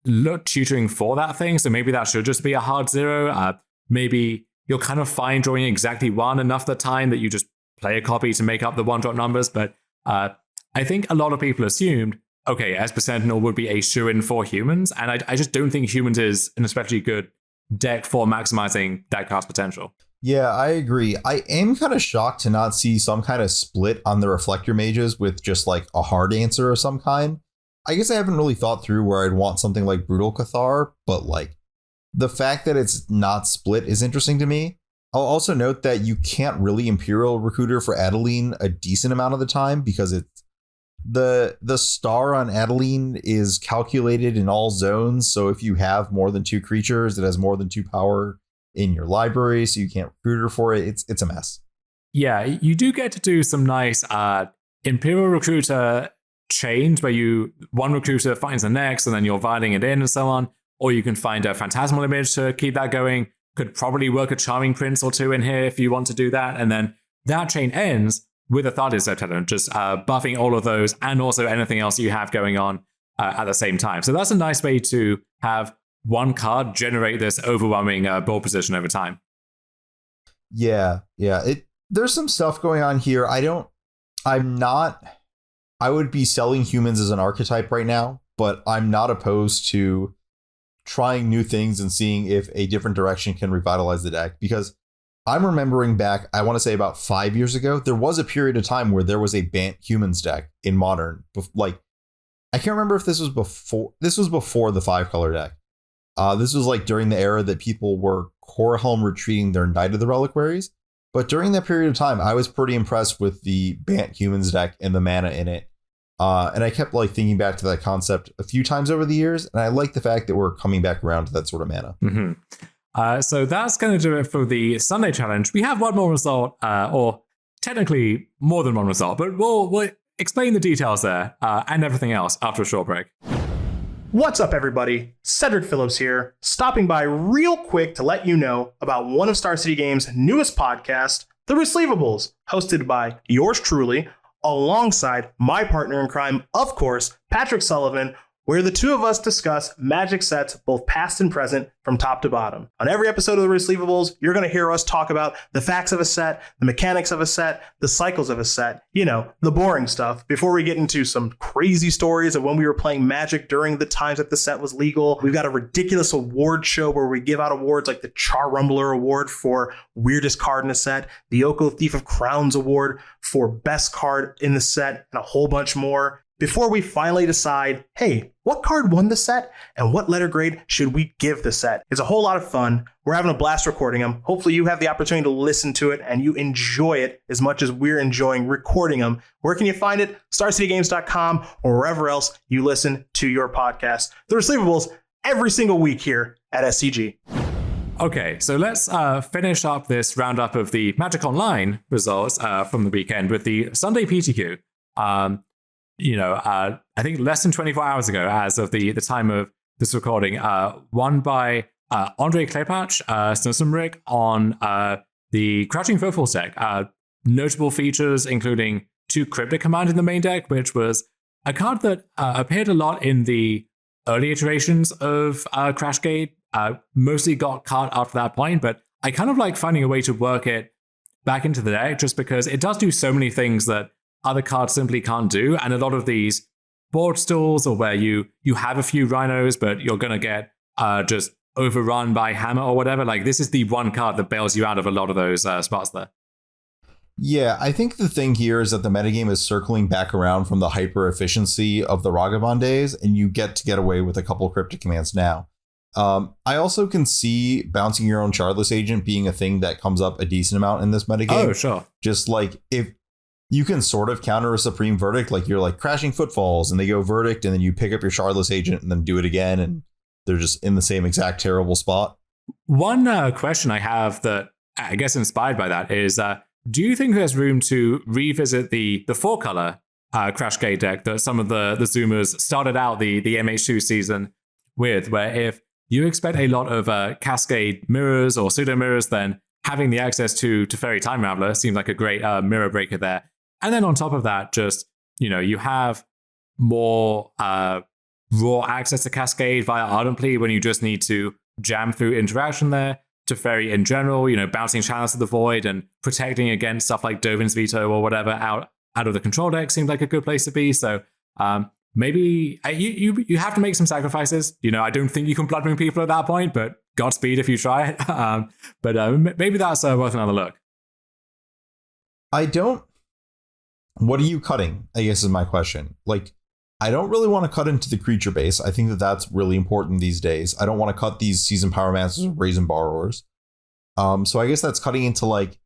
tutoring for that thing, so maybe that should just be a hard 0. Maybe you'll kind of find drawing exactly one enough the time that you just play a copy to make up the one-drop numbers, but I think a lot of people assumed, okay, Esper Sentinel would be a shoo-in for humans, and I just don't think humans is an especially good deck for maximizing that card's potential. Yeah, I agree. I am kind of shocked to not see some kind of split on the Reflector Mages with just like a hard answer of some kind. I guess I haven't really thought through where I'd want something like Brutal Cathar, but like the fact that it's not split is interesting to me. I'll also note that you can't really Imperial Recruiter for Adeline a decent amount of the time because it's the star on Adeline is calculated in all zones. So if you have more than 2 creatures, it has more than 2 power in your library, so you can't recruiter for it. It's a mess. Yeah, you do get to do some nice Imperial Recruiter chains where one recruiter finds the next and then you're vialing it in and so on. Or you can find a Phantasmal Image to keep that going. Could probably work a Charming Prince or 2 in here if you want to do that. And then that chain ends with a Thaddeus Lieutenant, just buffing all of those and also anything else you have going on at the same time. So that's a nice way to have one card generate this overwhelming ball position over time. Yeah. There's some stuff going on here. I would be selling humans as an archetype right now, but I'm not opposed to trying new things and seeing if a different direction can revitalize the deck, because I'm remembering back, I want to say about 5 years ago, there was a period of time where there was a Bant humans deck in Modern. Like, I can't remember if this was before the 5-color deck. This was like during the era that people were Corehelm retreating their Knight of the Reliquaries. But during that period of time, I was pretty impressed with the Bant humans deck and the mana in it. And I kept like thinking back to that concept a few times over the years. And I like the fact that we're coming back around to that sort of mana. Mm-hmm. So that's going to do it for the Sunday Challenge. We have one more result, or technically more than one result, but we'll explain the details there and everything else after a short break. What's up, everybody? Cedric Phillips here, stopping by real quick to let you know about one of Star City Games' newest podcasts, The Receivables, hosted by yours truly, alongside my partner in crime, of course, Patrick Sullivan, where the two of us discuss Magic sets, both past and present, from top to bottom. On every episode of The Receivables, you're going to hear us talk about the facts of a set, the mechanics of a set, the cycles of a set, the boring stuff, before we get into some crazy stories of when we were playing Magic during the times that the set was legal. We've got a ridiculous award show where we give out awards like the Char Rumbler Award for weirdest card in a set, the Oko Thief of Crowns Award for best card in the set, and a whole bunch more. before we finally decide, hey, what card won the set and what letter grade should we give the set? It's a whole lot of fun. We're having a blast recording them. Hopefully you have the opportunity to listen to it and you enjoy it as much as we're enjoying recording them. Where can you find it? StarCityGames.com or wherever else you listen to your podcast. The Receivables every single week here at SCG. Okay, so let's finish up this roundup of the Magic Online results from the weekend with the Sunday PTQ. I think less than 24 hours ago, as of the time of this recording, won by Andre Claypatch, Snowsomrick on the Crouching Footfalls deck. Notable features including 2 Cryptic Command in the main deck, which was a card that appeared a lot in the early iterations of Crashgate. Mostly got cut after that point, but I kind of like finding a way to work it back into the deck just because it does do so many things that other cards simply can't do. And a lot of these board stalls or where you have a few rhinos, but you're going to get just overrun by hammer or whatever. Like this is the one card that bails you out of a lot of those spots there. Yeah, I think the thing here is that the metagame is circling back around from the hyper efficiency of the Ragavan days, and you get away with a couple cryptic commands now. I also can see bouncing your own Shardless Agent being a thing that comes up a decent amount in this metagame. Oh, sure. Just like if you can sort of counter a Supreme Verdict, like you're like Crashing Footfalls and they go Verdict and then you pick up your Shardless Agent and then do it again and they're just in the same exact terrible spot. One question I have that I guess inspired by that is, do you think there's room to revisit the 4-color Crashgate deck that some of the Zoomers started out the MH2 season with, where if you expect a lot of Cascade mirrors or pseudo mirrors, then having the access to Teferi Time Raveler seems like a great mirror breaker there. And then on top of that, just, you have more raw access to Cascade via Ardent Plea when you just need to jam through interaction there. Teferi in general, bouncing Chalice of the Void and protecting against stuff like Dovin's Veto or whatever out of the control deck seems like a good place to be. So maybe you have to make some sacrifices. I don't think you can Blood Moon people at that point, but Godspeed if you try it. But maybe that's worth another look. What are you cutting, I guess is my question. Like, I don't really want to cut into the creature base. I think that that's really important these days. I don't want to cut these Seasoned Pyromancers or Brazen Borrowers. So I guess that's cutting into like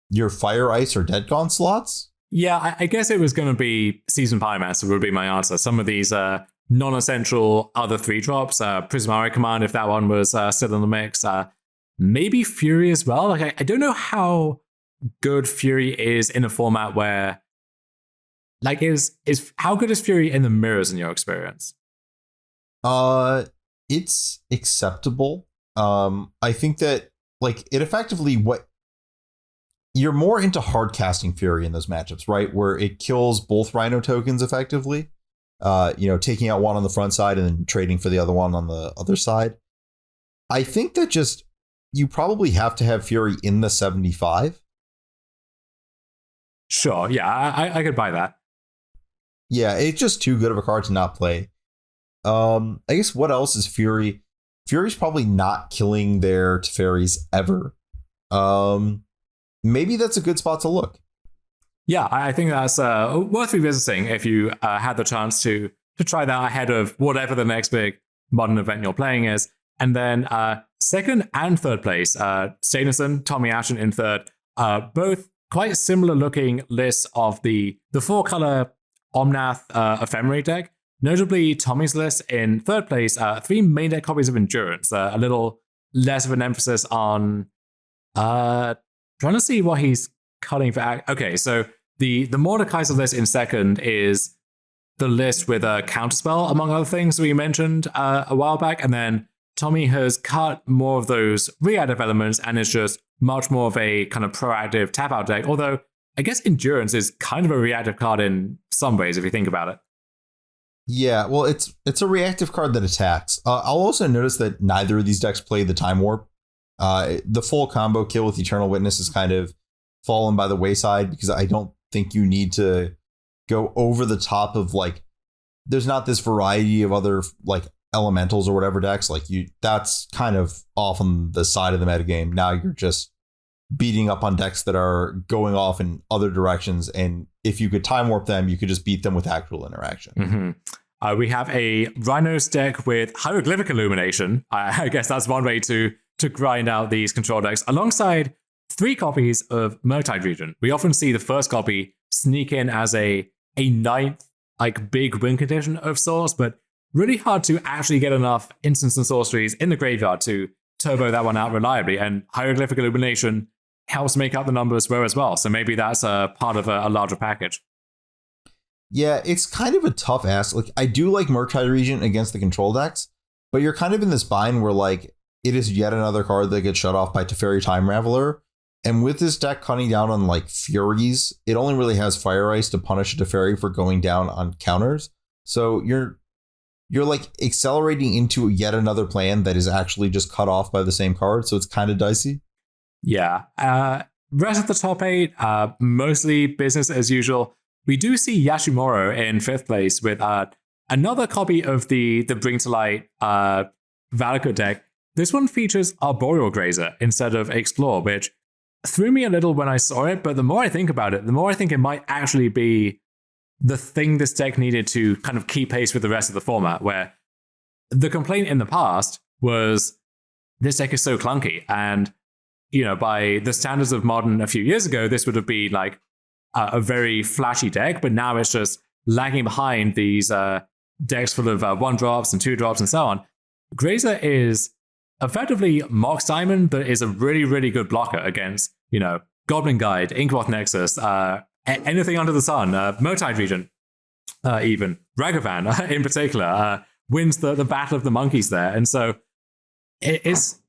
your Fire, Ice, or Dead Gaunt slots. Yeah, I guess it was going to be Seasoned Pyromancer would be my answer. Some of these non-essential other 3-drops, Prismari Command, if that one was still in the mix. Maybe Fury as well. Like I don't know how good Fury is in a format where, like, is how good is Fury in the mirrors in your experience? It's acceptable. I think that like it effectively you're more into hard casting Fury in those matchups, right? Where it kills both Rhino tokens effectively. Taking out one on the front side and then trading for the other one on the other side. I think that just you probably have to have Fury in the 75. Sure, yeah, I could buy that. Yeah, it's just too good of a card to not play. I guess what else is Fury? Fury's probably not killing their Teferis ever. Maybe that's a good spot to look. Yeah, I think that's worth revisiting if you had the chance to try that ahead of whatever the next big Modern event you're playing is. And then second and third place, Stanison, Tommy Ashton in third, both quite similar looking lists of the 4-color Omnath Ephemerate deck. Notably, Tommy's list in third place, 3 main deck copies of Endurance, a little less of an emphasis on trying to see what he's cutting for. Okay, so the Mordekaiser list in second is the list with a counterspell, among other things we mentioned a while back, and then Tommy has cut more of those reactive elements and is just much more of a kind of proactive tap-out deck, although I guess Endurance is kind of a reactive card in some ways, if you think about it. Yeah, well, it's a reactive card that attacks. I'll also notice that neither of these decks play the Time Warp. The full combo kill with Eternal Witness is kind of fallen by the wayside because I don't think you need to go over the top of, like, there's not this variety of other, like, elementals or whatever decks. Like, that's kind of off on the side of the metagame. Now you're just beating up on decks that are going off in other directions. And if you could time warp them, you could just beat them with actual interaction. Mm-hmm. We have a Rhinos deck with Hieroglyphic Illumination. I guess that's one way to grind out these control decks, alongside 3 copies of Murktide Region. We often see the first copy sneak in as a 9th, like, big win condition of sorts, but really hard to actually get enough instants and sorceries in the graveyard to turbo that one out reliably. And Hieroglyphic Illumination helps make up the numbers well as well. So maybe that's a part of a larger package. Yeah, it's kind of a tough ask. Like, I do like Murktide Region against the control decks, but you're kind of in this bind where, like, it is yet another card that gets shut off by Teferi Time Raveler. And with this deck cutting down on, like, Furies, it only really has Fire Ice to punish a Teferi for going down on counters. So you're like accelerating into yet another plan that is actually just cut off by the same card. So it's kind of dicey. Yeah. Rest of the top 8, mostly business as usual. We do see Yashimoro in 5th place with another copy of the Bring to Light Valakut deck. This one features Arboreal Grazer instead of Explore, which threw me a little when I saw it, but the more I think about it, the more I think it might actually be the thing this deck needed to kind of keep pace with the rest of the format, where the complaint in the past was this deck is so clunky. And, you know, by the standards of Modern a few years ago, this would have been like a very flashy deck, but now it's just lagging behind these decks full of 1-drops and 2-drops and so on. Grazer is effectively Mox Diamond, but is a really, really good blocker against, you know, Goblin Guide, Inkmoth Nexus, anything under the sun, Murktide Region, even Ragavan in particular, wins the Battle of the Monkeys there. And so it's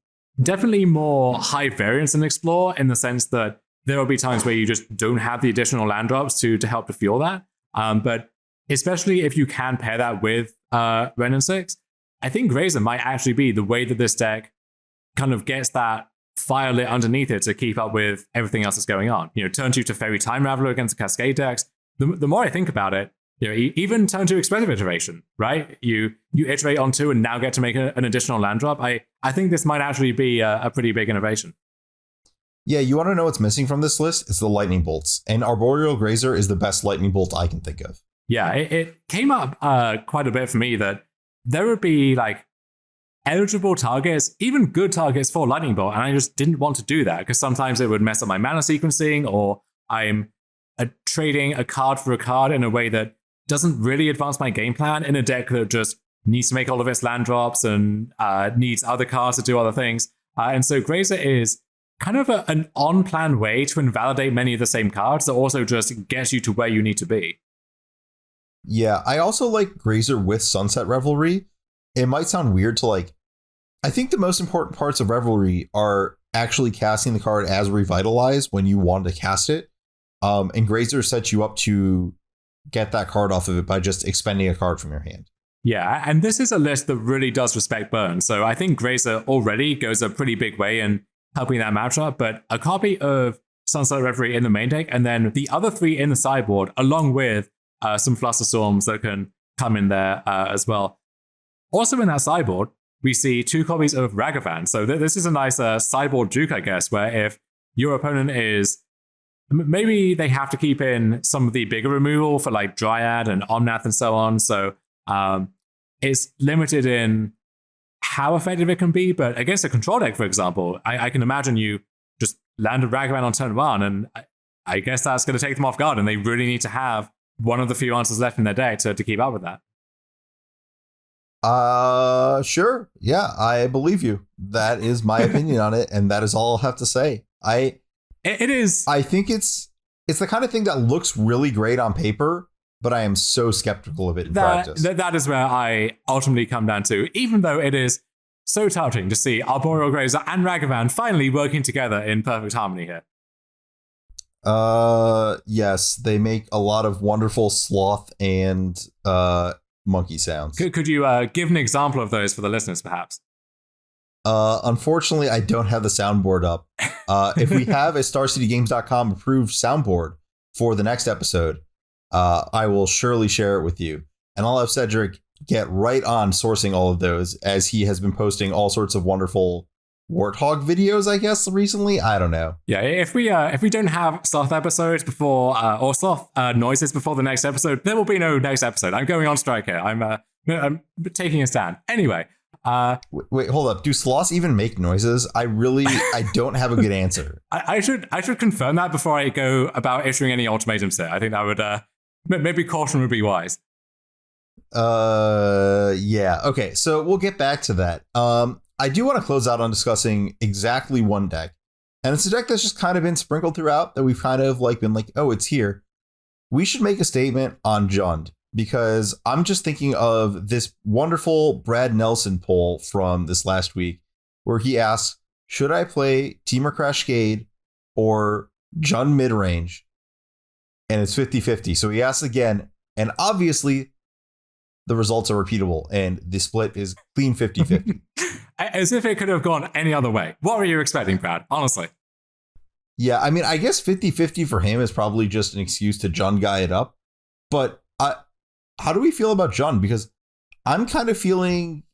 definitely more high variance than Explore, in the sense that there will be times where you just don't have the additional land drops to help to fuel that. But especially if you can pair that with Ren and 6, I think Grazer might actually be the way that this deck kind of gets that fire lit underneath it to keep up with everything else that's going on. You know, turn 2 Teferi Time Raveler against the Cascade decks. The more I think about it, you know, even turn 2 Expressive Iteration, right? You iterate on 2 and now get to make an additional land drop. I think this might actually be a pretty big innovation. Yeah, you want to know what's missing from this list? It's the Lightning Bolts. And Arboreal Grazer is the best Lightning Bolt I can think of. Yeah, it came up quite a bit for me that there would be like eligible targets, even good targets for Lightning Bolt, and I just didn't want to do that because sometimes it would mess up my mana sequencing, or I'm trading a card for a card in a way that doesn't really advance my game plan in a deck that just needs to make all of its land drops and needs other cards to do other things. And so Grazer is kind of an on-plan way to invalidate many of the same cards that also just gets you to where you need to be. Yeah, I also like Grazer with Sunset Revelry. It might sound weird to like, I think the most important parts of Revelry are actually casting the card as Revitalize when you want to cast it. And Grazer sets you up to get that card off of it by just expending a card from your hand. Yeah, and this is a list that really does respect burn. So I think Grazer already goes a pretty big way in helping that matchup, but a copy of Sunset Revelry in the main deck, and then the other 3 in the sideboard, along with some Flusterstorms that can come in there as well. Also in that sideboard, we see 2 copies of Ragavan. So this is a nice sideboard juke, I guess, where if your opponent is... Maybe they have to keep in some of the bigger removal for like Dryad and Omnath and so on. So it's limited in how effective it can be. But against a control deck, for example, I can imagine you just land a Ragavan on turn 1, and I guess that's going to take them off guard, and they really need to have one of the few answers left in their deck to keep up with that. Sure. Yeah, I believe you. That is my opinion on it, and that is all I'll have to say. It is. I think it's the kind of thing that looks really great on paper, but I am so skeptical of it in practice. That is where I ultimately come down to, even though it is so touching to see Arboreal Grazer and Ragavan finally working together in perfect harmony here. Yes, they make a lot of wonderful sloth and monkey sounds. Could you give an example of those for the listeners, perhaps? Unfortunately, I don't have the soundboard up. If we have a StarCityGames.com approved soundboard for the next episode, I will surely share it with you. And I'll have Cedric get right on sourcing all of those, as he has been posting all sorts of wonderful warthog videos, I guess, recently. I don't know. Yeah, if we don't have sloth episodes before or sloth noises before the next episode, there will be no next episode. I'm going on strike here. I'm taking a stand. Anyway. Wait, hold up. Do sloths even make noises? I don't have a good answer. I should confirm that before I go about issuing any ultimatums here. I think that would maybe caution would be wise. Yeah. Okay, so we'll get back to that. I do want to close out on discussing exactly one deck. And it's a deck that's just kind of been sprinkled throughout that we've kind of like been like, oh, it's here. We should make a statement on Jund, because I'm just thinking of this wonderful Brad Nelson poll from this last week where he asks, should I play Temur Crashcade or Jund midrange? And it's 50-50. So he asks again, and obviously the results are repeatable and the split is clean 50-50. As if it could have gone any other way. What were you expecting, Brad? Honestly. Yeah, I mean, I guess 50-50 for him is probably just an excuse to Jund guy it up. But how do we feel about Jund? Because I'm kind of feeling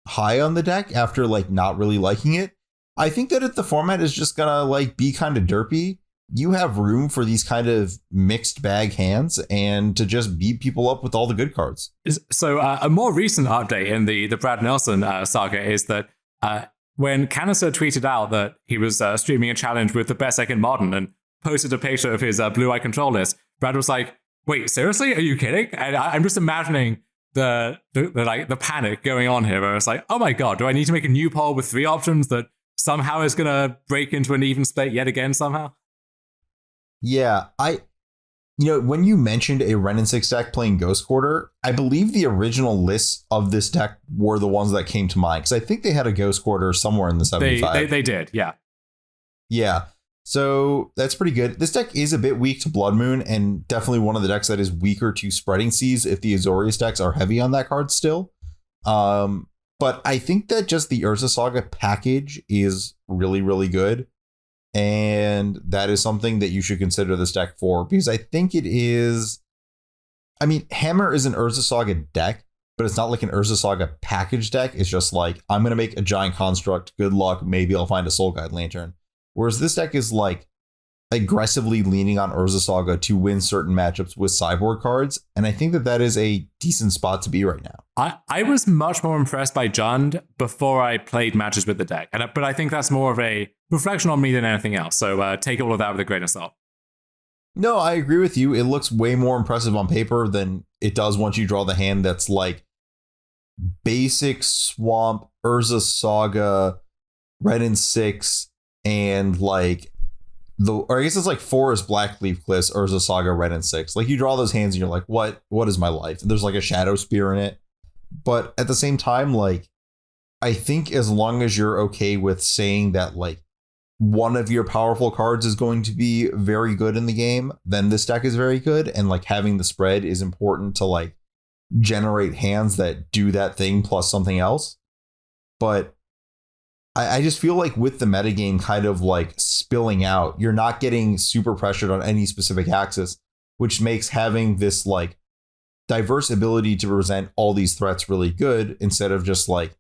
high on the deck after like not really liking it. I think that if the format is just gonna like be kind of derpy, you have room for these kind of mixed bag hands and to just beat people up with all the good cards. So a more recent update in the Brad Nelson saga is that when Canister tweeted out that he was streaming a challenge with the best deck in Modern and posted a picture of his blue-eye control list, Brad was like, wait, seriously? Are you kidding? And I'm just imagining the panic going on here where it's like, oh my God, do I need to make a new poll with 3 options that somehow is going to break into an even split yet again somehow? Yeah, when you mentioned a Wrenn and 6 deck playing Ghost Quarter, I believe the original lists of this deck were the ones that came to mind, because I think they had a Ghost Quarter somewhere in the 75. They did, yeah. Yeah, so that's pretty good. This deck is a bit weak to Blood Moon, and definitely one of the decks that is weaker to Spreading Seas if the Assorius decks are heavy on that card still. But I think that just the Urza Saga package is really, really good. And that is something that you should consider this deck for, because I think it is. I mean, Hammer is an Urza Saga deck, but it's not like an Urza Saga package deck. It's just like, I'm going to make a giant construct. Good luck. Maybe I'll find a Soul Guide Lantern. Whereas this deck is like aggressively leaning on Urza Saga to win certain matchups with sideboard cards. And I think that that is a decent spot to be right now. I was much more impressed by Jund before I played matches with the deck. But I think that's more of a reflection on me than anything else. So take all of that with a grain of salt. No, I agree with you. It looks way more impressive on paper than it does once you draw the hand that's like basic Swamp, Urza Saga, Wrenn and 6, and like or I guess it's like Forest, Blackleaf Cliffs, Urza Saga, Wrenn and 6. Like you draw those hands and you're like, what is my life? And there's like a Shadow Spear in it. But at the same time, like, I think as long as you're okay with saying that like one of your powerful cards is going to be very good in the game, then this deck is very good. And like having the spread is important to like generate hands that do that thing plus something else. But I just feel like with the metagame kind of like spilling out, you're not getting super pressured on any specific axis, which makes having this like diverse ability to present all these threats really good, instead of just like,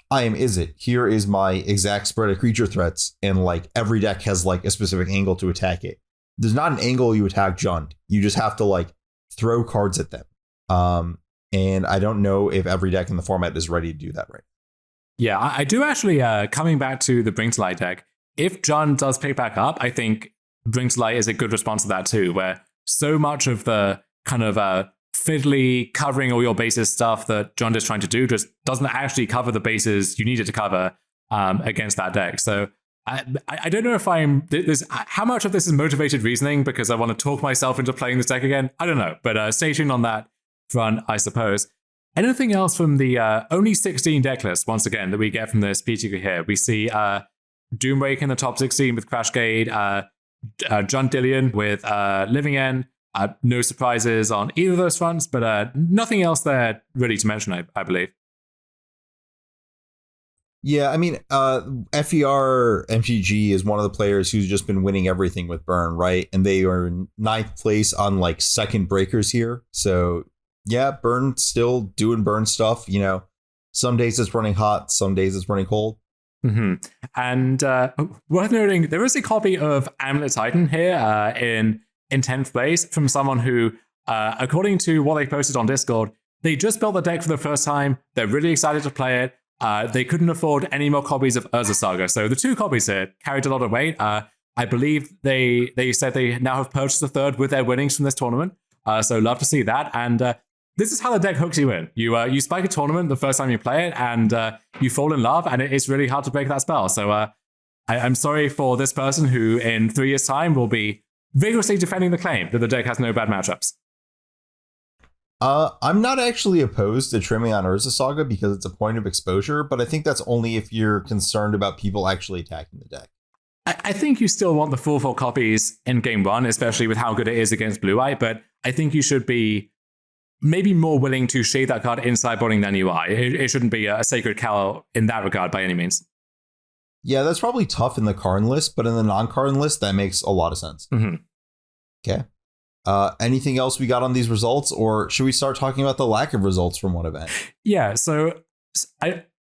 I am Izzet. Here is my exact spread of creature threats, and like every deck has like a specific angle to attack it. There's not an angle you attack Jund. You just have to like throw cards at them. And I don't know if every deck in the format is ready to do that right. Yeah, I do actually, coming back to the Bring to Light deck, if Jund does pick back up, I think Bring to Light is a good response to that too, where so much of the kind of fiddly covering all your bases stuff that Jund is trying to do just doesn't actually cover the bases you need it to cover against that deck. So I don't know if how much of this is motivated reasoning because I want to talk myself into playing this deck again. I don't know, but stay tuned on that front, I suppose. Anything else from the only 16 deck list, once again, that we get from this PTQ here? We see Doomrake in the top 16 with Crashcade, Jund Dillion with Living End. No surprises on either of those fronts, but nothing else there really to mention, I believe. Yeah, I mean, FER MTG is one of the players who's just been winning everything with Burn, right? And they are in 9th place on like second breakers here. So yeah, Burn still doing Burn stuff. You know, some days it's running hot, some days it's running cold. Mm-hmm. And worth noting, there is a copy of Amulet Titan here in 10th place from someone who, according to what they posted on Discord, they just built the deck for the first time. They're really excited to play it. They couldn't afford any more copies of Urza Saga. So the 2 copies here carried a lot of weight. I believe they said they now have purchased a third with their winnings from this tournament. So love to see that. And this is how the deck hooks you in. You spike a tournament the first time you play it, and you fall in love, and it's really hard to break that spell. So I'm sorry for this person who in 3 years' time will be vigorously defending the claim that the deck has no bad matchups. I'm not actually opposed to trimming on Urza Saga because it's a point of exposure, but I think that's only if you're concerned about people actually attacking the deck. I think you still want the full 4 copies in game 1, especially with how good it is against Blue-Eye, but I think you should be maybe more willing to shade that card in sideboarding than you are. It shouldn't be a sacred cow in that regard by any means. Yeah, that's probably tough in the Karn list, but in the non-Karn list, that makes a lot of sense. Mm-hmm. Okay. Anything else we got on these results, or should we start talking about the lack of results from one event? Yeah, so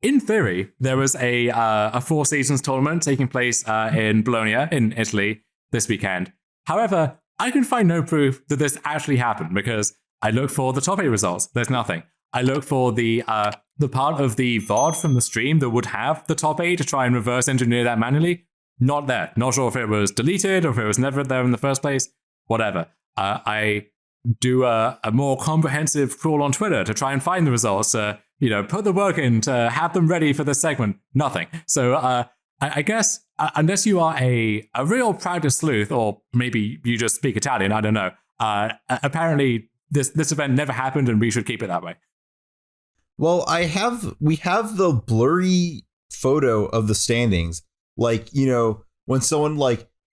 in theory, there was a Four Seasons tournament taking place in Bologna, in Italy, this weekend. However, I can find no proof that this actually happened because I look for the top 8 results. There's nothing. I look for the part of the VOD from the stream that would have the top 8 to try and reverse engineer that manually. Not there. Not sure if it was deleted or if it was never there in the first place. Whatever. I do a more comprehensive crawl on Twitter to try and find the results. Put the work in to have them ready for this segment. Nothing. So I guess unless you are a real practiced sleuth, or maybe you just speak Italian, I don't know. Apparently this event never happened, and we should keep it that way. Well, we have the blurry photo of the standings. Like, when someone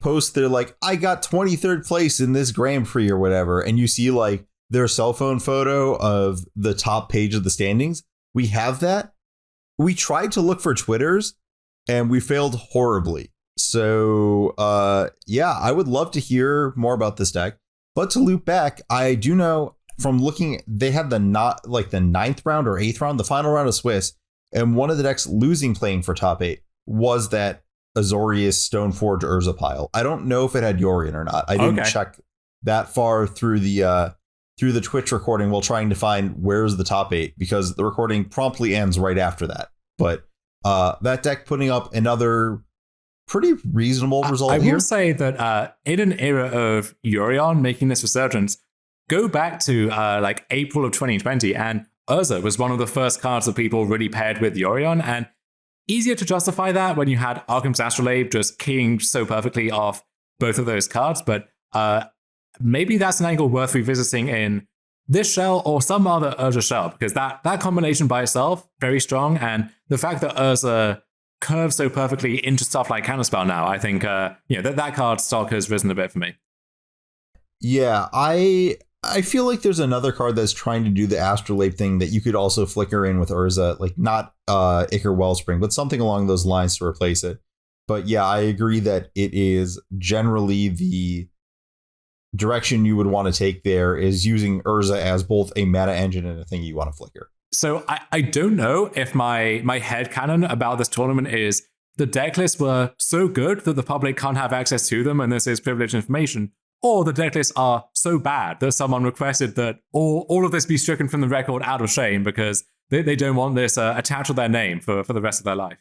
post they're like, I got 23rd place in this Grand Prix or whatever, and you see their cell phone photo of the top page of the standings. We have that. We tried to look for Twitters and we failed horribly. So I would love to hear more about this deck. But to loop back, I do know from looking, they had the 9th round or 8th round, the final round of Swiss, and one of the decks losing playing for top 8 was that Assorius Stoneforge Urza pile. I don't know if it had Yorion or not. I didn't check that far through the Twitch recording while trying to find where's the top 8, because the recording promptly ends right after that. But that deck putting up another pretty reasonable result I here. will say that in an era of Yorion making this resurgence, go back to April of 2020, and Urza was one of the first cards that people really paired with Yorion, and easier to justify that when you had Arkham's Astrolabe just keying so perfectly off both of those cards, but maybe that's an angle worth revisiting in this shell or some other Urza shell, because that combination by itself, very strong, and the fact that Urza curves so perfectly into stuff like Counterspell now, I think that card stock has risen a bit for me. Yeah, I feel like there's another card that's trying to do the Astrolabe thing that you could also flicker in with Urza, not Ichor Wellspring, but something along those lines to replace it. But yeah, I agree that it is generally the direction you would want to take there is using Urza as both a mana engine and a thing you want to flicker. So I don't know if my headcanon about this tournament is the deck lists were so good that the public can't have access to them and this is privileged information, or the deck lists are so bad that someone requested that all of this be stricken from the record out of shame because they don't want this attached to their name for the rest of their life.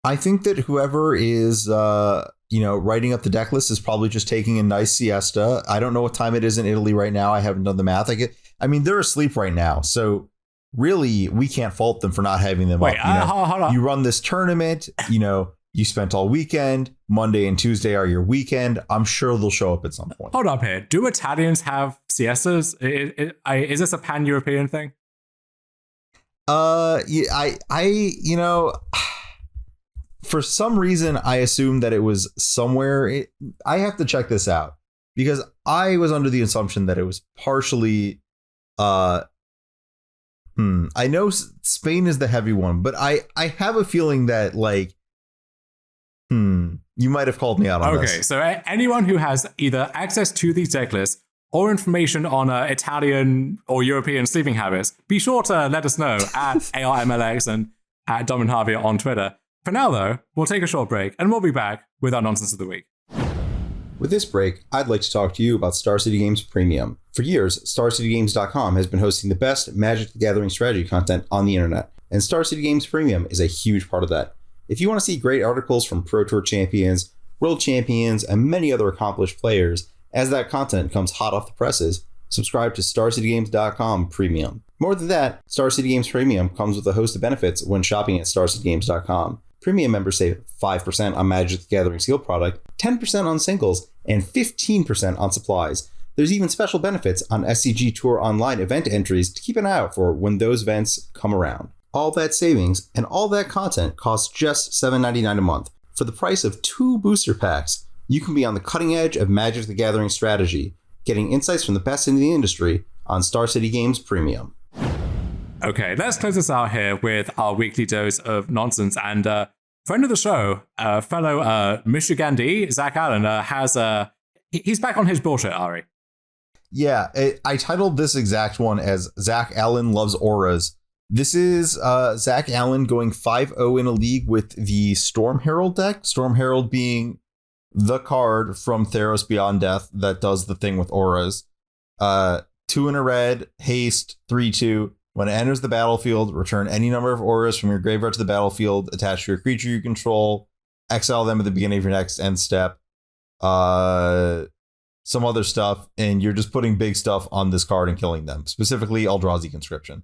I think that whoever is writing up the deck list is probably just taking a nice siesta. I don't know what time it is in Italy right now. I haven't done the math. They're asleep right now. So really, we can't fault them for not having them Wait, up. hold on. You run this tournament, you spent all weekend. Monday and Tuesday are your weekend. I'm sure they'll show up at some point. Hold up here. Do Italians have siestas? Is this a pan-European thing? For some reason, I assumed that it was somewhere. I have to check this out because I was under the assumption that it was partially. I know Spain is the heavy one, but I have a feeling that you might have called me out on this. Okay, so anyone who has either access to these deck lists or information on Italian or European sleeping habits, be sure to let us know at ARMLX and at Dom and Harvey on Twitter. For now, though, we'll take a short break and we'll be back with our Nonsense of the Week. With this break, I'd like to talk to you about Star City Games Premium. For years, StarCityGames.com has been hosting the best Magic the Gathering strategy content on the internet, and Star City Games Premium is a huge part of that. If you want to see great articles from Pro Tour champions, world champions, and many other accomplished players, as that content comes hot off the presses, subscribe to StarCityGames.com Premium. More than that, Star City Games Premium comes with a host of benefits when shopping at StarCityGames.com. Premium members save 5% on Magic the Gathering sealed product, 10% on singles, and 15% on supplies. There's even special benefits on SCG Tour Online event entries to keep an eye out for when those events come around. All that savings and all that content costs just $7.99 a month. For the price of 2 booster packs, you can be on the cutting edge of Magic the Gathering strategy, getting insights from the best in the industry on Star City Games Premium. Okay, let's close this out here with our weekly dose of nonsense. And friend of the show, fellow Michigandee, Zach Allen, he's back on his bullshit, Ari. Yeah, I titled this exact one as Zach Allen Loves Auras. This is Zach Allen going 5-0 in a league with the Storm Herald deck. Storm Herald being the card from Theros Beyond Death that does the thing with auras. 2 in a red, haste, 3/2. When it enters the battlefield, return any number of auras from your graveyard to the battlefield, attached to your creature you control, exile them at the beginning of your next end step, some other stuff, and you're just putting big stuff on this card and killing them, specifically Eldrazi Conscription.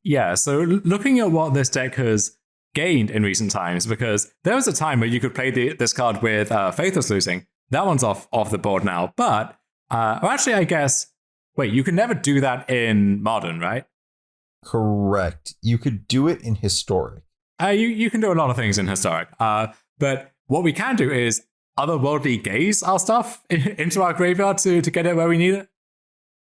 Yeah, so looking at what this deck has gained in recent times, because there was a time where you could play this card with Faithless Losing. That one's off the board now, but actually, I guess, wait, you can never do that in Modern, right? Correct. You could do it in Historic. You can do a lot of things in Historic. But what we can do is otherworldly gaze our stuff into our graveyard to get it where we need it.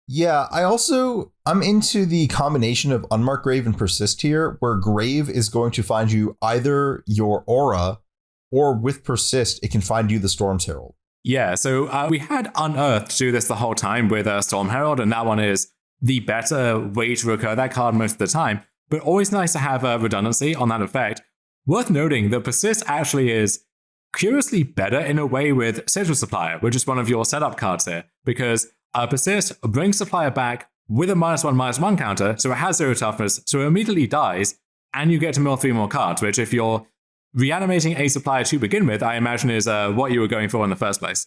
Yeah, I'm into the combination of Unmarked Grave and Persist here, where Grave is going to find you either your aura, or with Persist, it can find you the Storm's Herald. Yeah, so we had Unearthed do this the whole time with Storm Herald, and that one is the better way to recur that card most of the time, but always nice to have redundancy on that effect. Worth noting that Persist actually is curiously better in a way with Sigil Supplier, which is one of your setup cards here, because Persist brings Supplier back with a -1/-1 counter, so it has 0 toughness, so it immediately dies, and you get to mill 3 more cards, which if you're reanimating a Supplier to begin with, I imagine is what you were going for in the first place.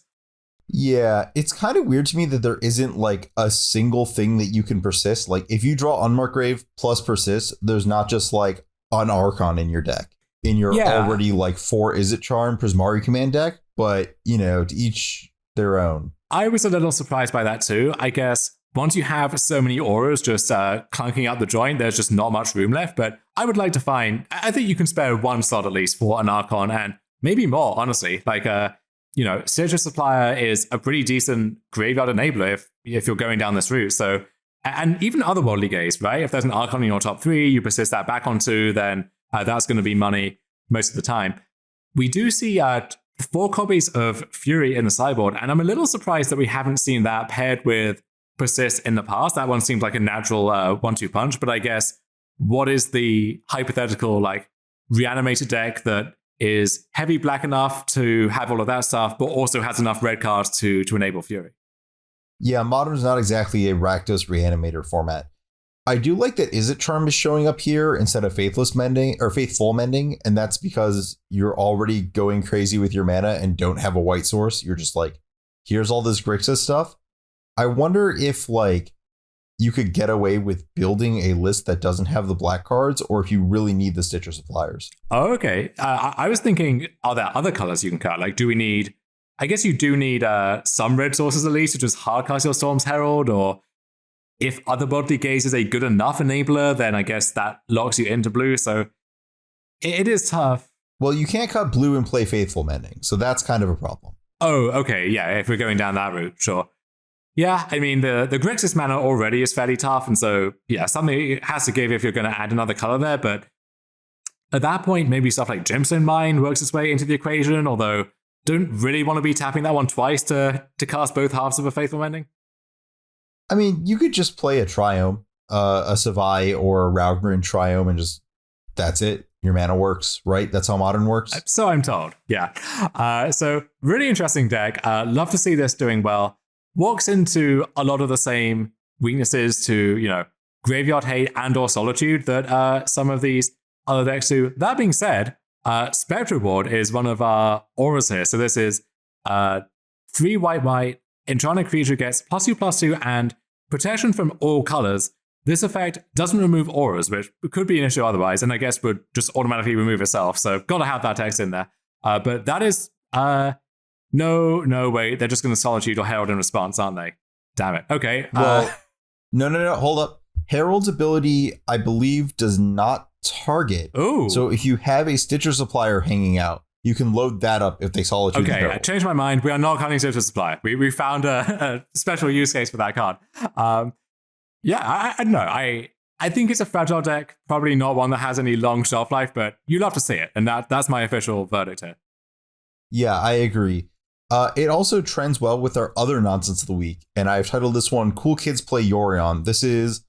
Yeah, it's kind of weird to me that there isn't like a single thing that you can persist. Like if you draw Unmarked Grave plus Persist, there's not just like an Archon in your deck, in your already like 4 Izzet Charm Prismari command deck, but to each their own. I was a little surprised by that too. I guess once you have so many auras just clunking out the joint, there's just not much room left, but I would like to find, I think you can spare 1 slot at least for an Archon, and maybe more, honestly. Like, Sigil Supplier is a pretty decent graveyard enabler if you're going down this route. So, and even otherworldly gaze, right? If there's an Archon in your top 3, you persist that back onto, then that's going to be money most of the time. We do see 4 copies of Fury in the sideboard, and I'm a little surprised that we haven't seen that paired with Persist in the past. That one seems like a natural 1-2 punch, but I guess what is the hypothetical like reanimated deck that is heavy black enough to have all of that stuff, but also has enough red cards to enable Fury? Yeah, Modern's not exactly a Rakdos Reanimator format. I do like that Izzet Charm is showing up here instead of Faithless Mending or Faithful Mending, and that's because you're already going crazy with your mana and don't have a white source. You're just like, here's all this Grixis stuff. I wonder if like you could get away with building a list that doesn't have the black cards, or if you really need the Stitcher Suppliers. Oh, okay. I was thinking, are there other colors you can cut? Like, do we need, I guess you do need some red sources at least to just hardcast your Storm's Herald, or if Otherworldly Gaze is a good enough enabler, then I guess that locks you into blue. So it is tough. Well, you can't cut blue and play Faithful Mending, so that's kind of a problem. Oh, okay. Yeah, if we're going down that route, sure. Yeah, I mean, the Grixis mana already is fairly tough, and so, yeah, something has to give if you're going to add another color there, but at that point, maybe stuff like Gemstone Mine works its way into the equation, although don't really want to be tapping that one twice to cast both halves of a Faithful Mending. I mean, you could just play a Triome, a Savai or a Raugrin Triome, and just, that's it. your mana works, right? That's how Modern works. So I'm told. Yeah. So really interesting deck. Love to see this doing well. Walks into a lot of the same weaknesses to, Graveyard Hate and or Solitude that some of these other decks do. That being said, Spectral Ward is one of our auras here. So this is 3 white. Enchanted creature gets +2/+2 and protection from all colors. This effect doesn't remove auras, which could be an issue otherwise, and I guess would just automatically remove itself. So gotta have that text in there. But that is no way. They're just gonna Solitude or Herald in response, aren't they? Damn it. Okay. Well, no. Hold up. Herald's ability, I believe, does not target. Ooh. So if you have a Stitcher Supplier hanging out, you can load that up if they Solitude. Okay, I changed my mind. We are not cutting Stitcher Supply. We found a special use case for that card. Yeah, I don't know. I think it's a fragile deck, probably not one that has any long shelf life, but you love to see it, and that's my official verdict here. Yeah, I agree. It also trends well with our other nonsense of the week, and I've titled this one "Cool Kids Play Yorion." This is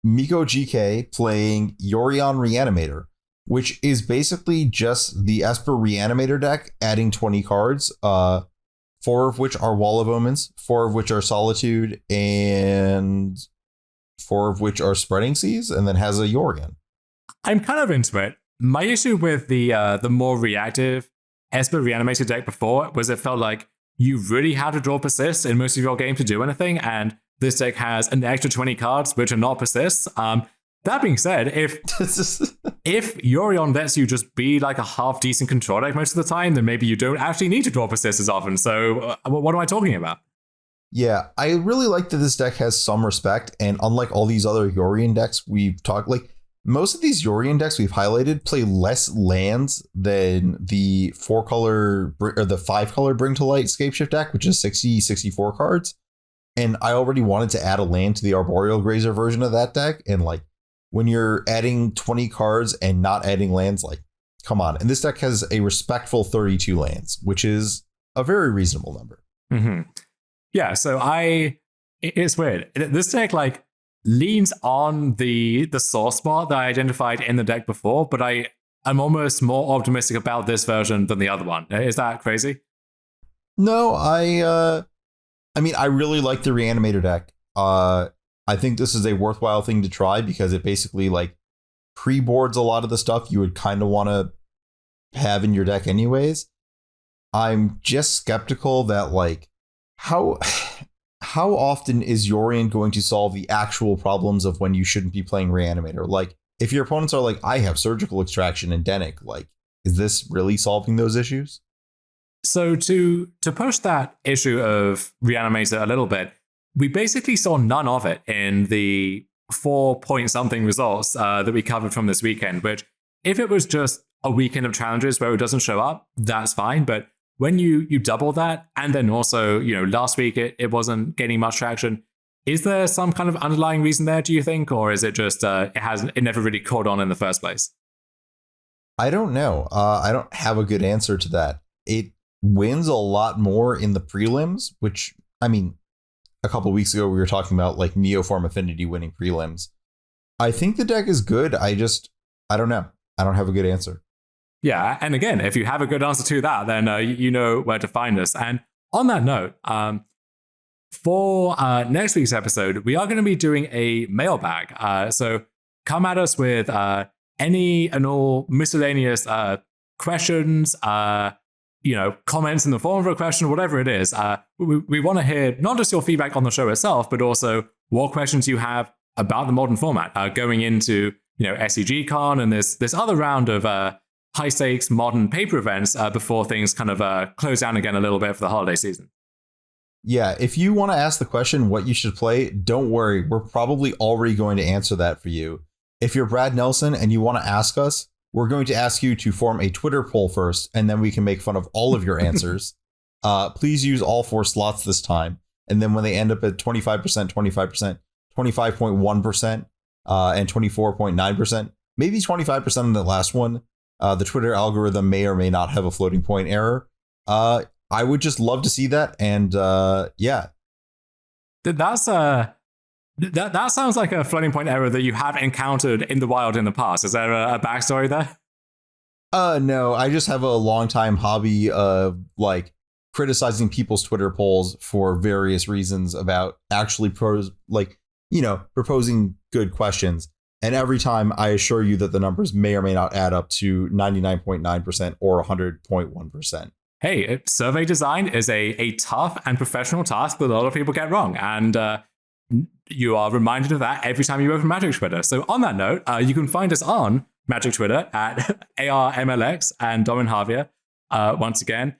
Miko GK playing Yorion Reanimator, which is basically just the Esper Reanimator deck, adding 20 cards, 4 of which are Wall of Omens, 4 of which are Solitude, and 4 of which are Spreading Seas, and then has a Yorion. I'm kind of into it. My issue with the more reactive Esper Reanimator deck before was it felt like you really had to draw Persist in most of your game to do anything, and this deck has an extra 20 cards which are not Persists. That being said, if Yorion lets you just be like a half decent control deck most of the time, then maybe you don't actually need to draw Persist as often. So what am I talking about? Yeah, I really like that this deck has some respect, and unlike all these other Yorion decks we've talked, like most of these Yorion decks we've highlighted play less lands than the 4-color or the 5-color Bring to Light Scapeshift deck, which is 64 cards. And I already wanted to add a land to the Arboreal Grazer version of that deck, and like when you're adding 20 cards and not adding lands, like, come on. And this deck has a respectful 32 lands, which is a very reasonable number. Mm-hmm. Yeah, so it's weird. This deck, like, leans on the sore spot that I identified in the deck before, but I'm almost more optimistic about this version than the other one. Is that crazy? No, I mean, I really like the Reanimator deck. I think this is a worthwhile thing to try because it basically like pre-boards a lot of the stuff you would kind of want to have in your deck anyways. I'm just skeptical that like how often is Yorion going to solve the actual problems of when you shouldn't be playing Reanimator? Like if your opponents are like, I have Surgical Extraction and Denic, like is this really solving those issues? So to push that issue of Reanimator a little bit, we basically saw none of it in the 4-point-something results that we covered from this weekend, which if it was just a weekend of challenges where it doesn't show up, that's fine. But when you double that, and then also, last week it wasn't getting much traction, is there some kind of underlying reason there, do you think? Or is it just it never really caught on in the first place? I don't know. I don't have a good answer to that. It wins a lot more in the prelims, which, I mean, a couple of weeks ago we were talking about like Neoform Affinity winning prelims. I think the deck is good. I don't know. I don't have a good answer. Yeah, and again, if you have a good answer to that, then you know where to find us. And on that note, for next week's episode, we are going to be doing a mailbag. So come at us with any and all miscellaneous questions, comments in the form of a question, whatever it is. We want to hear not just your feedback on the show itself, but also what questions you have about the Modern format going into, SCG Con and this other round of high stakes Modern paper events before things kind of close down again a little bit for the holiday season. Yeah, if you want to ask the question what you should play, don't worry. We're probably already going to answer that for you. If you're Brad Nelson and you want to ask us, we're going to ask you to form a Twitter poll first, and then we can make fun of all of your answers. Please use all 4 slots this time. And then when they end up at 25%, 25%, 25.1%, and 24.9%, maybe 25% in the last one, the Twitter algorithm may or may not have a floating point error. I would just love to see that. And yeah. That's That sounds like a floating point error that you have encountered in the wild in the past. Is there a backstory there? No, I just have a long time hobby of like criticizing people's Twitter polls for various reasons about actually proposing good questions. And every time I assure you that the numbers may or may not add up to 99.9% or 100.1%. Hey, survey design is a tough and professional task that a lot of people get wrong. And you are reminded of that every time you open Magic Twitter. So on that note, you can find us on Magic Twitter at ARMLX and Domin Javier. Once again,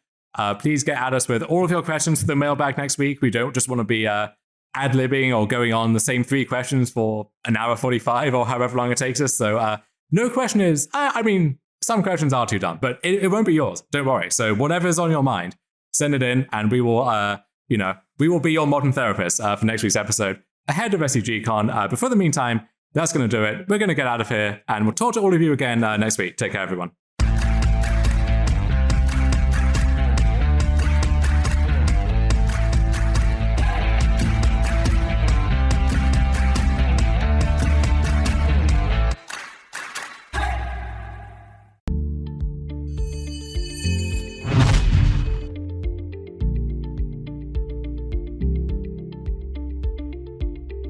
please get at us with all of your questions for the mailbag next week. We don't just want to be ad-libbing or going on the same 3 questions for an hour 45 or however long it takes us. So no question is, some questions are too dumb, but it won't be yours. Don't worry. So whatever's on your mind, send it in and we will, we will be your modern therapist for next week's episode ahead of SCG-Con. But for the meantime, that's going to do it. We're going to get out of here and we'll talk to all of you again next week. Take care, everyone.